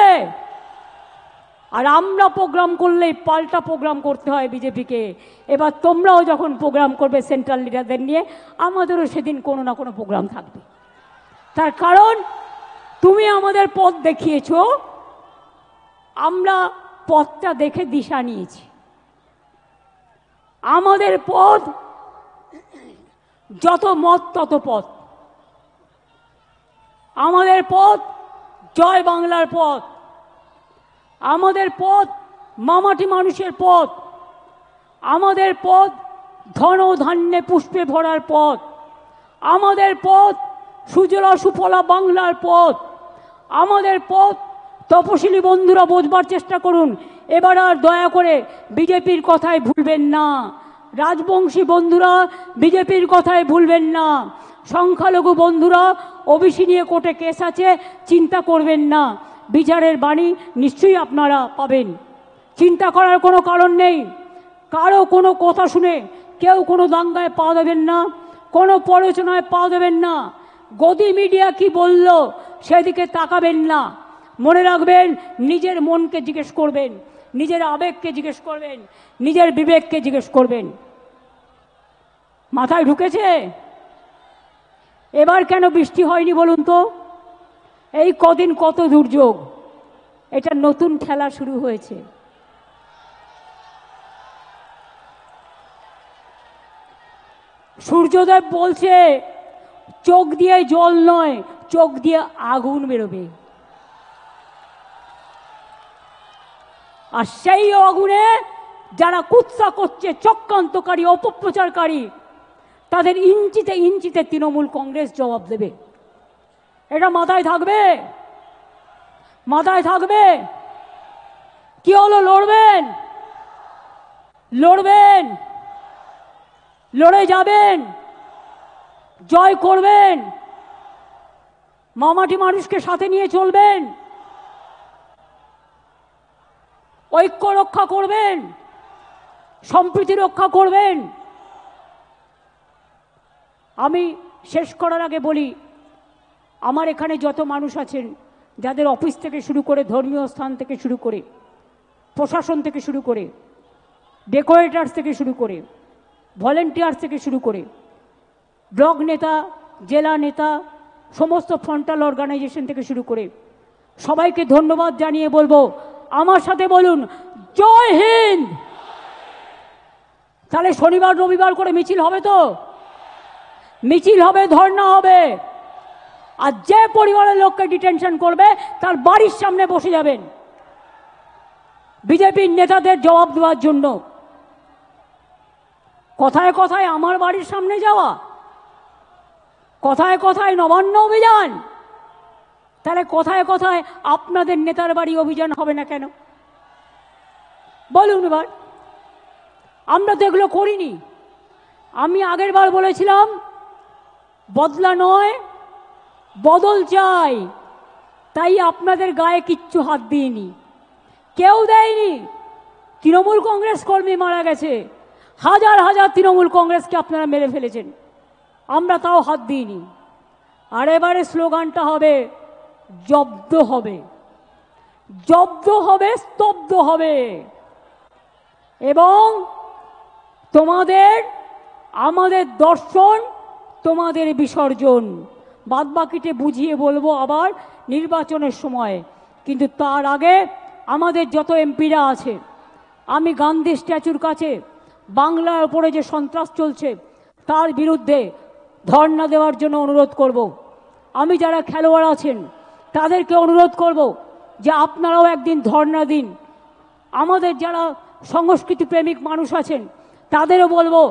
Speaker 1: আর আমরা প্রোগ্রাম করলেই পাল্টা প্রোগ্রাম করতে হয় বিজেপিকে। এবার তোমরাও যখন প্রোগ্রাম করবে সেন্ট্রাল লিডারদের নিয়ে, আমাদেরও সেদিন কোনো না কোনো প্রোগ্রাম থাকবে। তার কারণ তুমি আমাদের পথ দেখিয়েছ, আমরা পথটা দেখে দিশা নিয়েছি। আমাদের পথ যত মত তত পথ। আমাদের পথ জয় বাংলার পথ, আমাদের পথ মামাটি মানুষের পথ, আমাদের পথ ধন ধান্যে পুষ্পে ভরার পথ, আমাদের পথ সুজলা সুফলা বাংলার পথ, আমাদের পথ। তপশিলি বন্ধুরা বোঝবার চেষ্টা করুন। এবার আর দয়া করে বিজেপির কথায় ভুলবেন না। রাজবংশী বন্ধুরা বিজেপির কথায় ভুলবেন না। সংখ্যালঘু বন্ধুরা ওবিসি নিয়ে কোর্টে কেস আছে, চিন্তা করবেন না। বিচারের বাণী নিশ্চয়ই আপনারা পাবেন, চিন্তা করার কোনো কারণ নেই। কারো কোনো কথা শুনে কেউ কোনো দাঙ্গায় পা দেবেন না, কোনো প্ররোচনায় পা দেবেন না। গদি মিডিয়া কি বলল সেদিকে তাকাবেন না। মনে রাখবেন, নিজের মনকে জিজ্ঞেস করবেন, নিজের আবেগকে জিজ্ঞেস করবেন, নিজের বিবেককে জিজ্ঞেস করবেন। মাথায় ঢুকেছে? এবার কেন বৃষ্টি হয়নি বলুন তো? এই কদিন কত দুর্যোগ, এটা নতুন খেলা শুরু হয়েছে। সূর্যদেব বলছে চোখ দিয়ে জল নয়, চোখ দিয়ে আগুন বেরোবে। আর সেই আগুনে যারা কুৎসা করছে, চক্রান্তকারী, অপপ্রচারকারী, তাদের ইঞ্চিতে ইঞ্চিতে তৃণমূল কংগ্রেস জবাব দেবে। এটা মাথায় থাকবে, মাথায় থাকবে। কি হলো? লড়বেন, লড়বেন, লড়ে যাবেন, জয় করবেন, মামাটি মানুষকে সাথে নিয়ে চলবেন, ঐক্য রক্ষা করবেন, সম্প্রীতি রক্ষা করবেন। আমি শেষ করার আগে বলি, আমার এখানে যত মানুষ আছেন, যাদের অফিস থেকে শুরু করে, ধর্মীয় স্থান থেকে শুরু করে, প্রশাসন থেকে শুরু করে, ডেকোরেটার্স থেকে শুরু করে, ভলেন্টিয়ার্স থেকে শুরু করে, ব্লক নেতা, জেলা নেতা, সমস্ত ফ্রন্টাল অর্গানাইজেশন থেকে শুরু করে সবাইকে ধন্যবাদ জানিয়ে বলবো, আমার সাথে বলুন জয় হিন্দ। তাহলে শনিবার রবিবার করে মিছিল হবে তো? মিছিল হবে, ধর্ণা হবে। আর যে পরিবারের লোককে ডিটেনশন করবে তার বাড়ির সামনে বসে যাবেন বিজেপির নেতাদের জবাব দেওয়ার জন্য। কথায় কথায় আমার বাড়ির সামনে যাওয়া, কথায় কথায় নবান্ন অভিযান, তাহলে কথায় কথায় আপনাদের নেতার বাড়ি অভিযান হবে না কেন বলুন? এবার আমরা তো এগুলো করিনি। আমি আগের বার বলেছিলাম বদলা নয়, বদল চাই, তাই আপনাদের গায়ে কিচ্ছু হাত দিইনি, কেউ দেয়নি। তৃণমূল কংগ্রেস কর্মী মারা গেছে, হাজার হাজার তৃণমূল কংগ্রেসকে আপনারা মেরে ফেলেছেন, আমরা তাও হাত দিইনি। আর এবারে স্লোগানটা হবে জব্দ হবে, জব্দ হবে, স্তব্ধ হবে। এবং তোমাদের আমাদের দর্শন, তোমাদের বিসর্জন। বাদবাকিতে বুঝিয়ে বলবো আবার নির্বাচনের সময়। কিন্তু তার আগে আমাদের যত এমপিরা আছে, আমি গান্ধী স্ট্যাচুর কাছে বাংলার উপরে যে সন্ত্রাস চলছে তার বিরুদ্ধে ধর্ণা দেওয়ার জন্য অনুরোধ করব। আমি যারা খেলোয়াড় আছেন তাদেরকে অনুরোধ করব যে আপনারাও একদিন ধর্ণা দিন। আমাদের যারা সংস্কৃতি প্রেমিক মানুষ আছেন তাদেরও বলবো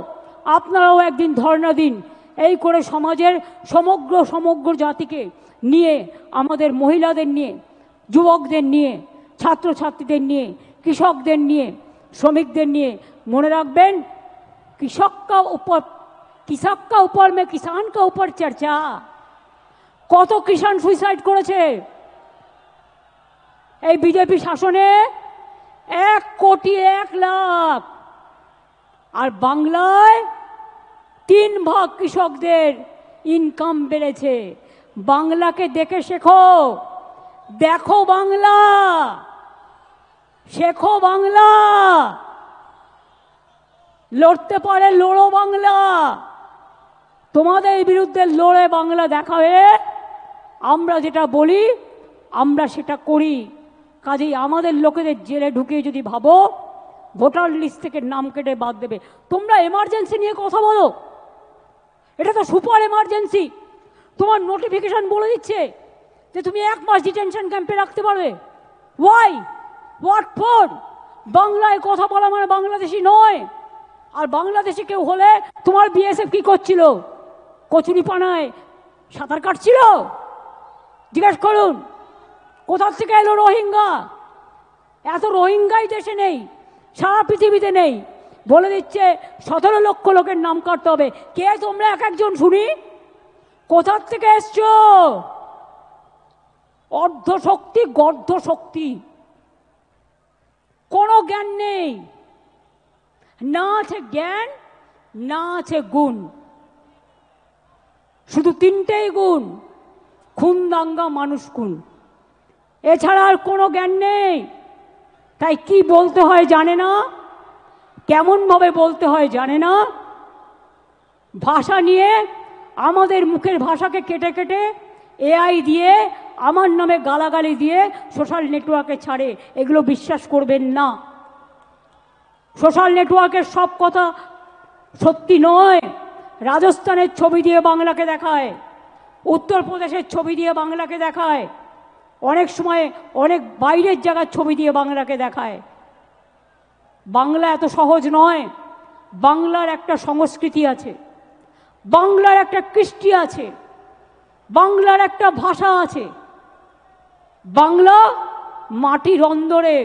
Speaker 1: আপনারাও একদিন ধর্ণা দিন। এই করে সমাজের সমগ্র জাতিকে নিয়ে, আমাদের মহিলাদের নিয়ে, যুবকদের নিয়ে, ছাত্রছাত্রীদের নিয়ে, কৃষকদের নিয়ে, শ্রমিকদের নিয়ে, মনে রাখবেন কৃষক কা উপর মে কিষান কা উপর চর্চা। কত কিষান সুইসাইড করেছে এই বিজেপি শাসনে? 1,01,00,000। আর বাংলায় 3 ভাগ কৃষকদের ইনকাম বেড়েছে। বাংলাকে দেখে শেখো, দেখো বাংলা, শেখো বাংলা। লড়তে পারে লড়ো বাংলা। তোমাদের বিরুদ্ধে লড়ে বাংলা দেখাবে। আমরা যেটা বলি আমরা সেটা করি। কাজেই আমাদের লোকেদের জেলে ঢুকিয়ে যদি ভাবো ভোটার লিস্ট থেকে নাম কেটে বাদ দেবে, তোমরা এমার্জেন্সি নিয়ে কথা বলো, এটা তো সুপার এমার্জেন্সি। তোমার নোটিফিকেশন বলে দিচ্ছে যে তুমি 1 মাস ডিটেনশন ক্যাম্পে রাখতে পারবে। Why, what for? বাংলায় কথা বলা মানে বাংলাদেশি নয়। আর বাংলাদেশি কেউ হলে তোমার বিএসএফ কি করছিল? কচুরিপানায় সাঁতার কাটছিল? জিজ্ঞেস করুন কোথা থেকে এলো রোহিঙ্গা? এত রোহিঙ্গাই দেশে নেই, সারা পৃথিবীতে নেই। বলে দিচ্ছে 17 লক্ষ লোকের নাম কাটতে হবে। কে তোমরা এক একজন শুনি? কোথার থেকে এসছো? অর্ধ শক্তি, গর্ধ শক্তি, কোনো জ্ঞান নেই। না আছে জ্ঞান, না আছে গুণ। শুধু 3টেই গুণ: খুন, দাঙ্গা, মানুষ খুন। এছাড়া আর কোনো জ্ঞান নেই। তাই কি বলতে হয় জানে না, কেমন ভাবে বলতে হয় জানে না। ভাষা নিয়ে আমাদের মুখের ভাষাকে কেটে কেটে এআই দিয়ে আমার নামে গালাগালি দিয়ে সোশ্যাল নেটওয়ার্কে ছাড়ে। এগুলো বিশ্বাস করবেন না। সোশ্যাল নেটওয়ার্কের সব কথা সত্যি নয়। রাজস্থানের ছবি দিয়ে বাংলাকে দেখায়, উত্তরপ্রদেশের ছবি দিয়ে বাংলাকে দেখায়, অনেক সময় অনেক বাইরের জায়গার ছবি দিয়ে বাংলাকে দেখায়। বাংলা এত সহজ নয়। বাংলার একটা সংস্কৃতি আছে, বাংলার একটা কৃষ্টি আছে, বাংলার একটা ভাষা আছে। বাংলা মাটির অন্দরে,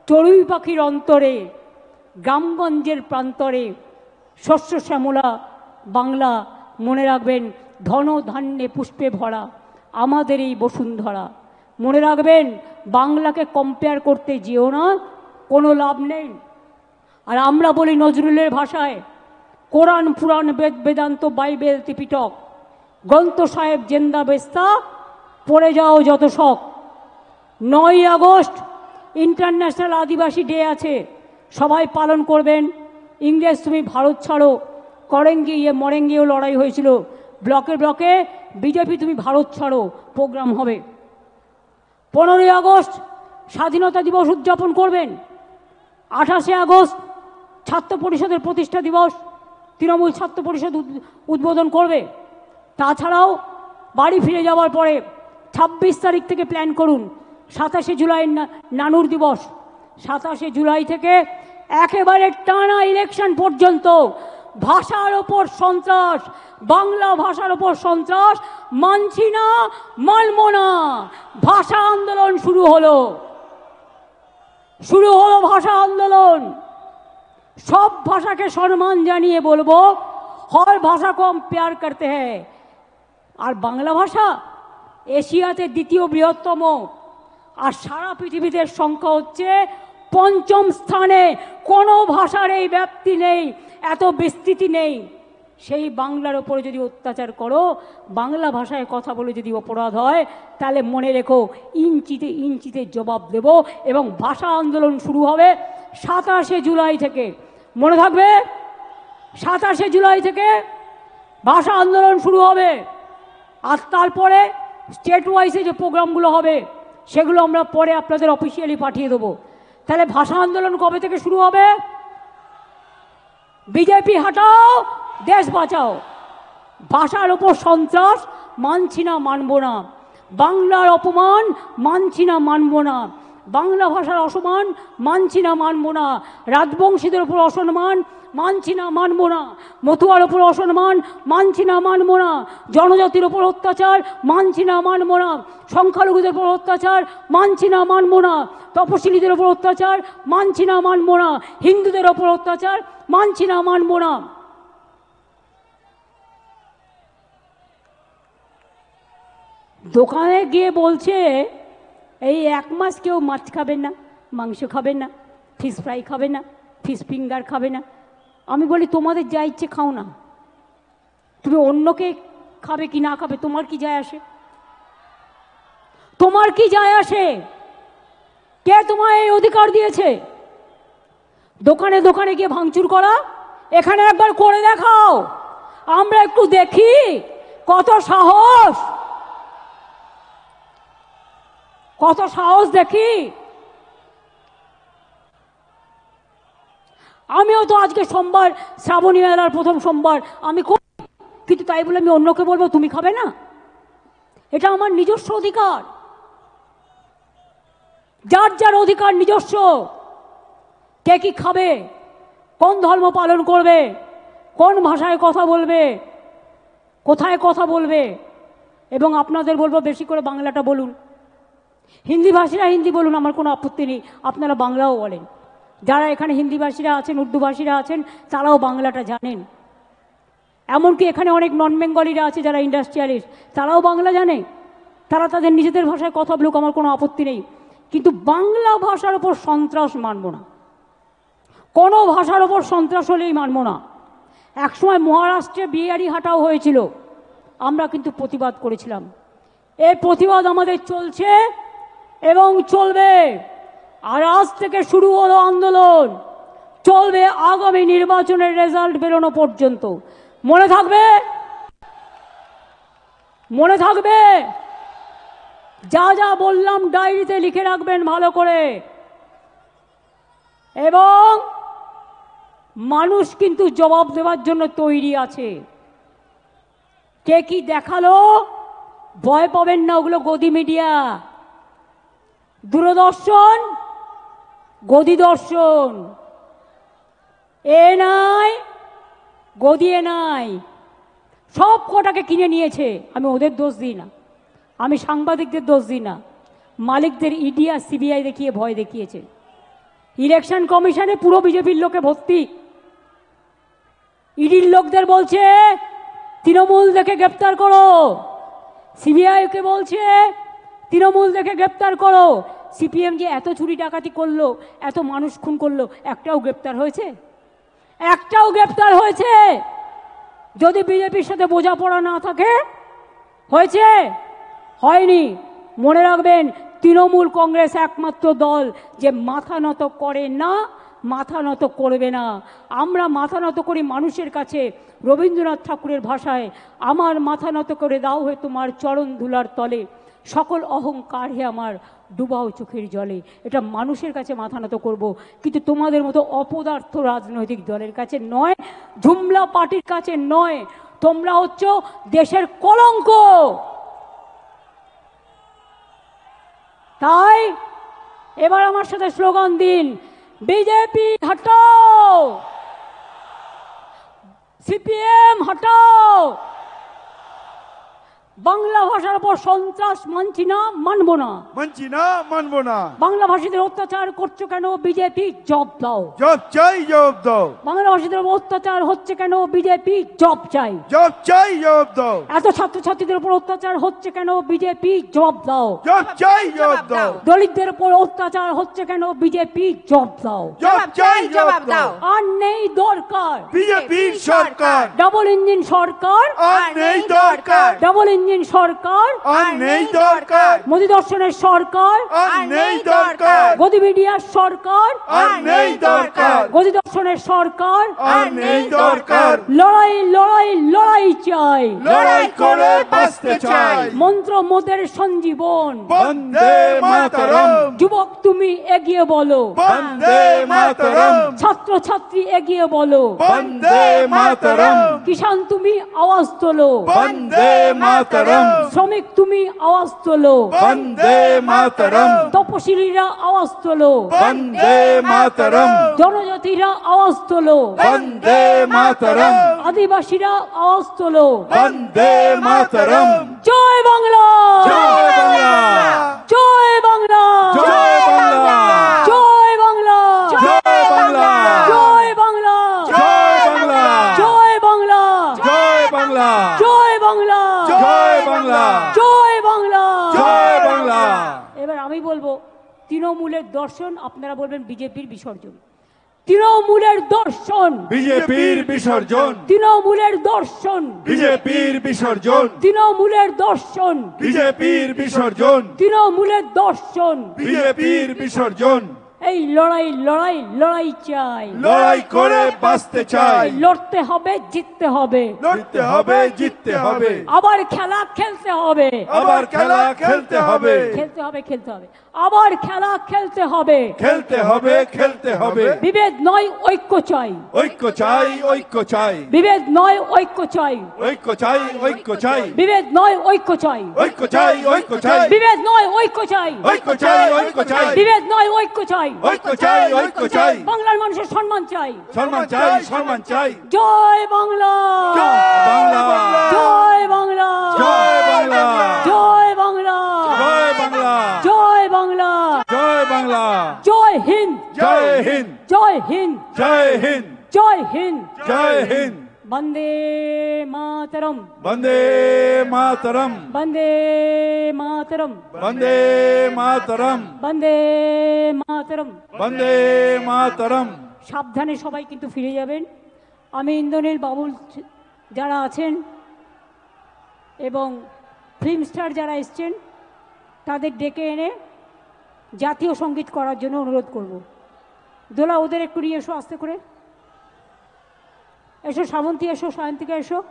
Speaker 1: চড়ুই পাখির অন্তরে, গ্রামগঞ্জের প্রান্তরে শস্য শ্যামলা বাংলা। মনে রাখবেন ধন ধান্যে পুষ্পে ভরা আমাদের এই বসুন্ধরা। মনে রাখবেন বাংলাকে কম্পেয়ার করতে যেও না, কোনো লাভ নেই। আর আমরা বলি নজরুলের ভাষায়, কোরআন, পুরাণ, বেদ, বেদান্ত, বাইবেল, ত্রিপিটক, গ্রন্থ সাহেব জেন্দা বেস্তা, পড়ে যাও যত শখ। 9ই আগস্ট ইন্টারন্যাশনাল আদিবাসী ডে আছে, সবাই পালন করবেন। ইংরেজ তুমি ভারত ছাড়ো করেঙ্গে ইয়ে মরেঙ্গেও লড়াই হয়েছিল। ব্লকে ব্লকে বিজেপি তুমি ভারত ছাড়ো প্রোগ্রাম হবে। 15ই আগস্ট স্বাধীনতা দিবস উদযাপন করবেন। 28শে আগস্ট ছাত্র পরিষদের প্রতিষ্ঠা দিবস, তৃণমূল ছাত্র পরিষদ উদ্বোধন করবে। তাছাড়াও বাড়ি ফিরে যাওয়ার পরে 26 তারিখ থেকে প্ল্যান করুন 27শে জুলাই নানুর দিবস। 27শে জুলাই থেকে একেবারে টানা ইলেকশন পর্যন্ত ভাষার ওপর সন্ত্রাস, বাংলা ভাষার ওপর সন্ত্রাস মানছি না, মানব না। ভাষা আন্দোলন শুরু হলো ভাষা আন্দোলন। সব ভাষাকে সম্মান জানিয়ে বলবো, हर भाषा को हम प्यार करते हैं। और बांग्ला भाषा এশিয়াতে দ্বিতীয় বৃহত্তম, আর সারা পৃথিবীতে সংখ্যা হচ্ছে পঞ্চম স্থানে। কোনো ভাষার এই ব্যাপ্তি নেই, এত বিস্তৃতি নেই। সেই বাংলার ওপরে যদি অত্যাচার করো, বাংলা ভাষায় কথা বলে যদি অপরাধ হয়, তাহলে মনে রেখো ইঞ্চিতে ইঞ্চিতে জবাব দেব। এবং ভাষা আন্দোলন শুরু হবে 27শে জুলাই থেকে, মনে থাকবে 27শে জুলাই থেকে ভাষা আন্দোলন শুরু হবে। আর তারপরে স্টেট ওয়াইজে যে প্রোগ্রামগুলো হবে সেগুলো আমরা পরে আপনাদের অফিসিয়ালি পাঠিয়ে দেবো। তাহলে ভাষা আন্দোলন কবে থেকে শুরু হবে? বিজেপি হটাও, দেশ বাঁচাও। ভাষার ওপর সন্ত্রাস মানছি না, মানব না। বাংলার অপমান মানছি না, মানব না। বাংলা ভাষার অসম্মান মানছি না, মানব না। রাজবংশীদের ওপর অসম্মান মানছি না, মানব না। মতুয়ার ওপর অসম্মান মানছি না, মানব না। জনজাতির ওপর অত্যাচার মানছি না, মানব না। সংখ্যালঘুদের ওপর অত্যাচার মানছি না, মানব না। তপশিলীদের ওপর অত্যাচার মানছি না, মানব না। হিন্দুদের ওপর অত্যাচার মানছি না, মানব না। দোকানে গিয়ে বলছে এই 1 মাস কেউ মাছ খাবেন না, মাংস খাবেন না, ফিশ ফ্রাই খাবে না, ফিশ ফিঙ্গার খাবে না। আমি বলি তোমাদের যা ইচ্ছে খাও না, তুমি অন্যকে খাবে কি না খাবে তোমার কি যায় আসে? তোমার কি যায় আসে? কে তোমায় এই অধিকার দিয়েছে দোকানে দোকানে গিয়ে ভাঙচুর করা? এখানে একবার করে দেখাও, আমরা একটু দেখি কত সাহস, কত সাহস দেখি। আমিও তো আজকে সোমবার, শ্রাবণী মেলার প্রথম সোমবার আমি করি, কিন্তু তাই বলে আমি অন্যকে বলবো তুমি খাবে না? এটা আমার নিজস্ব অধিকার, যার যার অধিকার নিজস্ব। কে কি খাবে, কোন ধর্ম পালন করবে, কোন ভাষায় কথা বলবে, কোথায় কথা বলবে। এবং আপনাদের বলবো বেশি করে বাংলাটা বলুন। হিন্দি ভাষীরা হিন্দি বলুন, আমার কোনো আপত্তি নেই, আপনারা বাংলাও বলেন। যারা এখানে হিন্দি ভাষীরা আছেন, উর্দু ভাষীরা আছেন, তারাও বাংলাটা জানেন। এমনকি এখানে অনেক নন বেঙ্গলিরা আছে যারা ইন্ডাস্ট্রিয়ালিস্ট, তারাও বাংলা জানে। তারা তাদের নিজেদের ভাষায় কথা বলুক, আমার কোনো আপত্তি নেই। কিন্তু বাংলা ভাষার ওপর সন্ত্রাস মানব না, কোনো ভাষার ওপর সন্ত্রাস হলেই মানব না। একসময় মহারাষ্ট্রে বিহারি হাটাও হয়েছিল, আমরা কিন্তু প্রতিবাদ করেছিলাম। এই প্রতিবাদ আমাদের চলছে এবং চলবে। আর আজ থেকে শুরু হলো আন্দোলন, চলবে আগামী নির্বাচনের রেজাল্ট বেরোনো পর্যন্ত। মনে থাকবে, মনে থাকবে, যা যা বললাম ডায়েরিতে লিখে রাখবেন ভালো করে। এবং মানুষ কিন্তু জবাব দেওয়ার জন্য তৈরি আছে। কে কি দেখালো ভয় পাবেন না, ওগুলো গদি মিডিয়া, দূরদর্শন, গদি দর্শন। এ নাই গদি এ নাই, সব কটাকে কিনে নিয়েছে। আমি ওদের দোষ দিই না, আমি সাংবাদিকদের দোষ দিই না। মালিকদের ইডি আর সিবিআই দেখিয়ে ভয় দেখিয়েছে। ইলেকশন কমিশনে পুরো বিজেপির লোকে ভর্তি। ইডির লোকদের বলছে তৃণমূল দেখে গ্রেপ্তার করো, সিবিআইকে বলছে তৃণমূল দেখে গ্রেপ্তার করো। সিপিএম যে এত চুরি ডাকাতি করলো, এত মানুষ খুন করলো, একটাও গ্রেপ্তার হয়েছে? একটাও গ্রেপ্তার হয়েছে? যদি বিজেপির সাথে বোঝাপড়া না থাকে, হয়েছে? হয়নি। মনে রাখবেন, তৃণমূল কংগ্রেস একমাত্র দল যে মাথা নত করে না, মাথা নত করবে না। আমরা মাথা নত করি মানুষের কাছে। রবীন্দ্রনাথ ঠাকুরের ভাষায়, আমার মাথা নত করে দাও হে তোমার চরণ ধুলার তলে, সকল অহংকার হে আমার ডুবাও চোখের জলে। এটা মানুষের কাছে মাথা নত করব, কিন্তু তোমাদের মতো অপদার্থ রাজনৈতিক দলের কাছে নয়, ঝুমলা পার্টির কাছে নয়। তোমরা হচ্ছ দেশের কলঙ্ক। তাই এবার আমার সাথে স্লোগান দিন, বিজেপি হটাও, সিপিএম হটাও, বাংলা ভাষার উপর সন্ত্রাস মানছি না, মানবো না।
Speaker 2: মানছি না, মানবো না।
Speaker 1: বাংলা ভাষীদের অত্যাচার করছো কেন বিজেপি? জবাব দাও।
Speaker 2: জবাব চাই, জবাব দাও।
Speaker 1: বাংলা ভাষীদের উপর অত্যাচার হচ্ছে কেন বিজেপি? জবাব চাই।
Speaker 2: জবাব চাই, জবাব দাও।
Speaker 1: এত ছাত্রছাত্রীদের উপর অত্যাচার হচ্ছে কেন বিজেপি? জবাব দাও।
Speaker 2: জবাব চাই, জবাব দাও।
Speaker 1: দলিতদের উপর অত্যাচার হচ্ছে কেন বিজেপি? জবাব দাও।
Speaker 2: জবাব চাই, জবাব দাও।
Speaker 1: আর নেই দরকার
Speaker 2: বিজেপির সরকার।
Speaker 1: ডাবল ইঞ্জিন সরকার।
Speaker 2: আর নেই দরকার।
Speaker 1: ডাবল ইঞ্জিন সরকার।
Speaker 2: আর নেই দরকার।
Speaker 1: মোদী দর্শনের সরকার।
Speaker 2: আর নেই দরকার।
Speaker 1: গদি মিডিয়ার সরকার।
Speaker 2: আর নেই দরকার।
Speaker 1: গদি দর্শনের সরকার।
Speaker 2: আর নেই দরকার।
Speaker 1: লড়াই লড়াই লড়াই চাই।
Speaker 2: লড়াই করে বাঁচতে চাই।
Speaker 1: মন্ত্র মোদের সঞ্জীবন।
Speaker 2: বন্দে মাতরম।
Speaker 1: যুবক তুমি এগিয়ে বলো।
Speaker 2: বন্দে মাতরম।
Speaker 1: ছাত্র ছাত্রী এগিয়ে বলো।
Speaker 2: বন্দে মাতরম।
Speaker 1: কিষান তুমি আওয়াজ তোলো।
Speaker 2: বন্দে মাতরম।
Speaker 1: শ্রমিক তুমি আওয়াজ তোলো।
Speaker 2: বন্দে মাতরম।
Speaker 1: তপশিলীরা আওয়াজ তোলো।
Speaker 2: বন্দে মাতরম।
Speaker 1: জনজাতিরা আওয়াজ তোলো।
Speaker 2: বন্দে মাতরম।
Speaker 1: আদিবাসীরা আওয়াজ তোলো।
Speaker 2: বন্দে মাতরম।
Speaker 1: জয় বাংলা।
Speaker 2: জয় বাংলা।
Speaker 1: জয় বাংলা।
Speaker 2: জয় বাংলা।
Speaker 1: জয় বাংলা।
Speaker 2: জয় বাংলা।
Speaker 1: জয় বাংলা।
Speaker 2: জয় বাংলা।
Speaker 1: জয় বাংলা।
Speaker 2: জয় বাংলা।
Speaker 1: জয় বাংলা।
Speaker 2: জয় বাংলা।
Speaker 1: জয় বাংলা।
Speaker 2: জয় বাংলা।
Speaker 1: এবার আমি বলবো তৃণমূলের দর্শন, আপনারা বলবেন বিজেপির বিসর্জন। তৃণমূলের দর্শন।
Speaker 2: বিজেপির বিসর্জন।
Speaker 1: তৃণমূলের দর্শন।
Speaker 2: বিজেপির বিসর্জন।
Speaker 1: তৃণমূলের দর্শন।
Speaker 2: বিজেপির বিসর্জন।
Speaker 1: তৃণমূলের দর্শন।
Speaker 2: বিজেপির বিসর্জন।
Speaker 1: এই লড়াই লড়াই লড়াই চাই।
Speaker 2: লড়াই করে বাঁচতে চাই।
Speaker 1: লড়তে হবে, জিততে হবে।
Speaker 2: লড়তে হবে, জিততে হবে।
Speaker 1: আবার খেলা খেলতে হবে।
Speaker 2: আবার খেলা খেলতে হবে।
Speaker 1: খেলতে হবে, খেলতে হবে। আবার খেলা খেলতে হবে।
Speaker 2: খেলতে হবে, খেলতে হবে।
Speaker 1: বিভেদ নয়, ঐক্য চাই।
Speaker 2: ঐক্য চাই, ঐক্য চাই।
Speaker 1: বিভেদ নয়, ঐক্য চাই।
Speaker 2: ঐক্য চাই, ঐক্য চাই।
Speaker 1: বিভেদ নয়, ঐক্য চাই।
Speaker 2: ঐক্য চাই, ঐক্য চাই।
Speaker 1: বিভেদ নয়, ঐক্য চাই।
Speaker 2: ঐক্য চাই, ঐক্য চাই।
Speaker 1: বিভেদ নয়, ঐক্য চাই।
Speaker 2: ঐক্য চাই, ঐক্য চাই।
Speaker 1: বাংলার মানুষের সম্মান চাই।
Speaker 2: সম্মান চাই, সম্মান চাই।
Speaker 1: জয় বাংলা।
Speaker 2: বাংলা।
Speaker 1: জয় বাংলা।
Speaker 2: জয় বাংলা।
Speaker 1: জয় বাংলা।
Speaker 2: জয় বাংলা।
Speaker 1: জয় বাংলা।
Speaker 2: জয় বাংলা।
Speaker 1: জয় হিন্দ।
Speaker 2: জয় হিন্দ।
Speaker 1: জয় হিন্দ।
Speaker 2: জয় হিন্দ।
Speaker 1: জয় হিন্দ।
Speaker 2: জয় হিন্দ।
Speaker 1: বন্দে মাতরম।
Speaker 2: বন্দে মাতরম।
Speaker 1: বন্দে মাতরম।
Speaker 2: বন্দে মাতরম।
Speaker 1: বন্দে মাতরম।
Speaker 2: বন্দে মাতরম।
Speaker 1: সাবধানে সবাই কিন্তু ফিরে যাবেন। আমি ইন্দ্রনীল বাবুল যারা আছেন এবং ফিল্ম স্টার যারা এসছেন তাদের ডেকে এনে জাতীয় সঙ্গীত করার জন্য অনুরোধ করব। দোলা ওদের একটু নিয়ে এসো আস্তে করে। এসো শ্রাবন্তী, এসো সায়ন্তিকা, এসো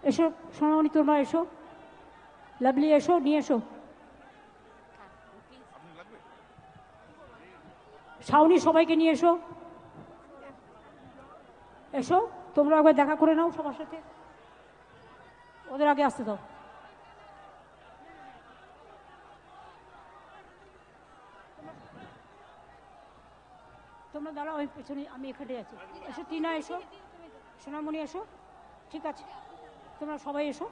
Speaker 1: এসো সোনামণি, তোমরা এসো, লাভলি এসো, নিয়ে এসো। শাওনি সবাইকে নিয়ে এসো। এসো তোমরা একবার দেখা করে নাও সবার সাথে। ওদের আগে আসতে দাও। তোমরা দাঁড়াও, আমি পেছনে, আমি এখানে আছি। এসো টিনা, এসো সোনামণি, এসো। ঠিক আছে, তোমরা সবাই এসো।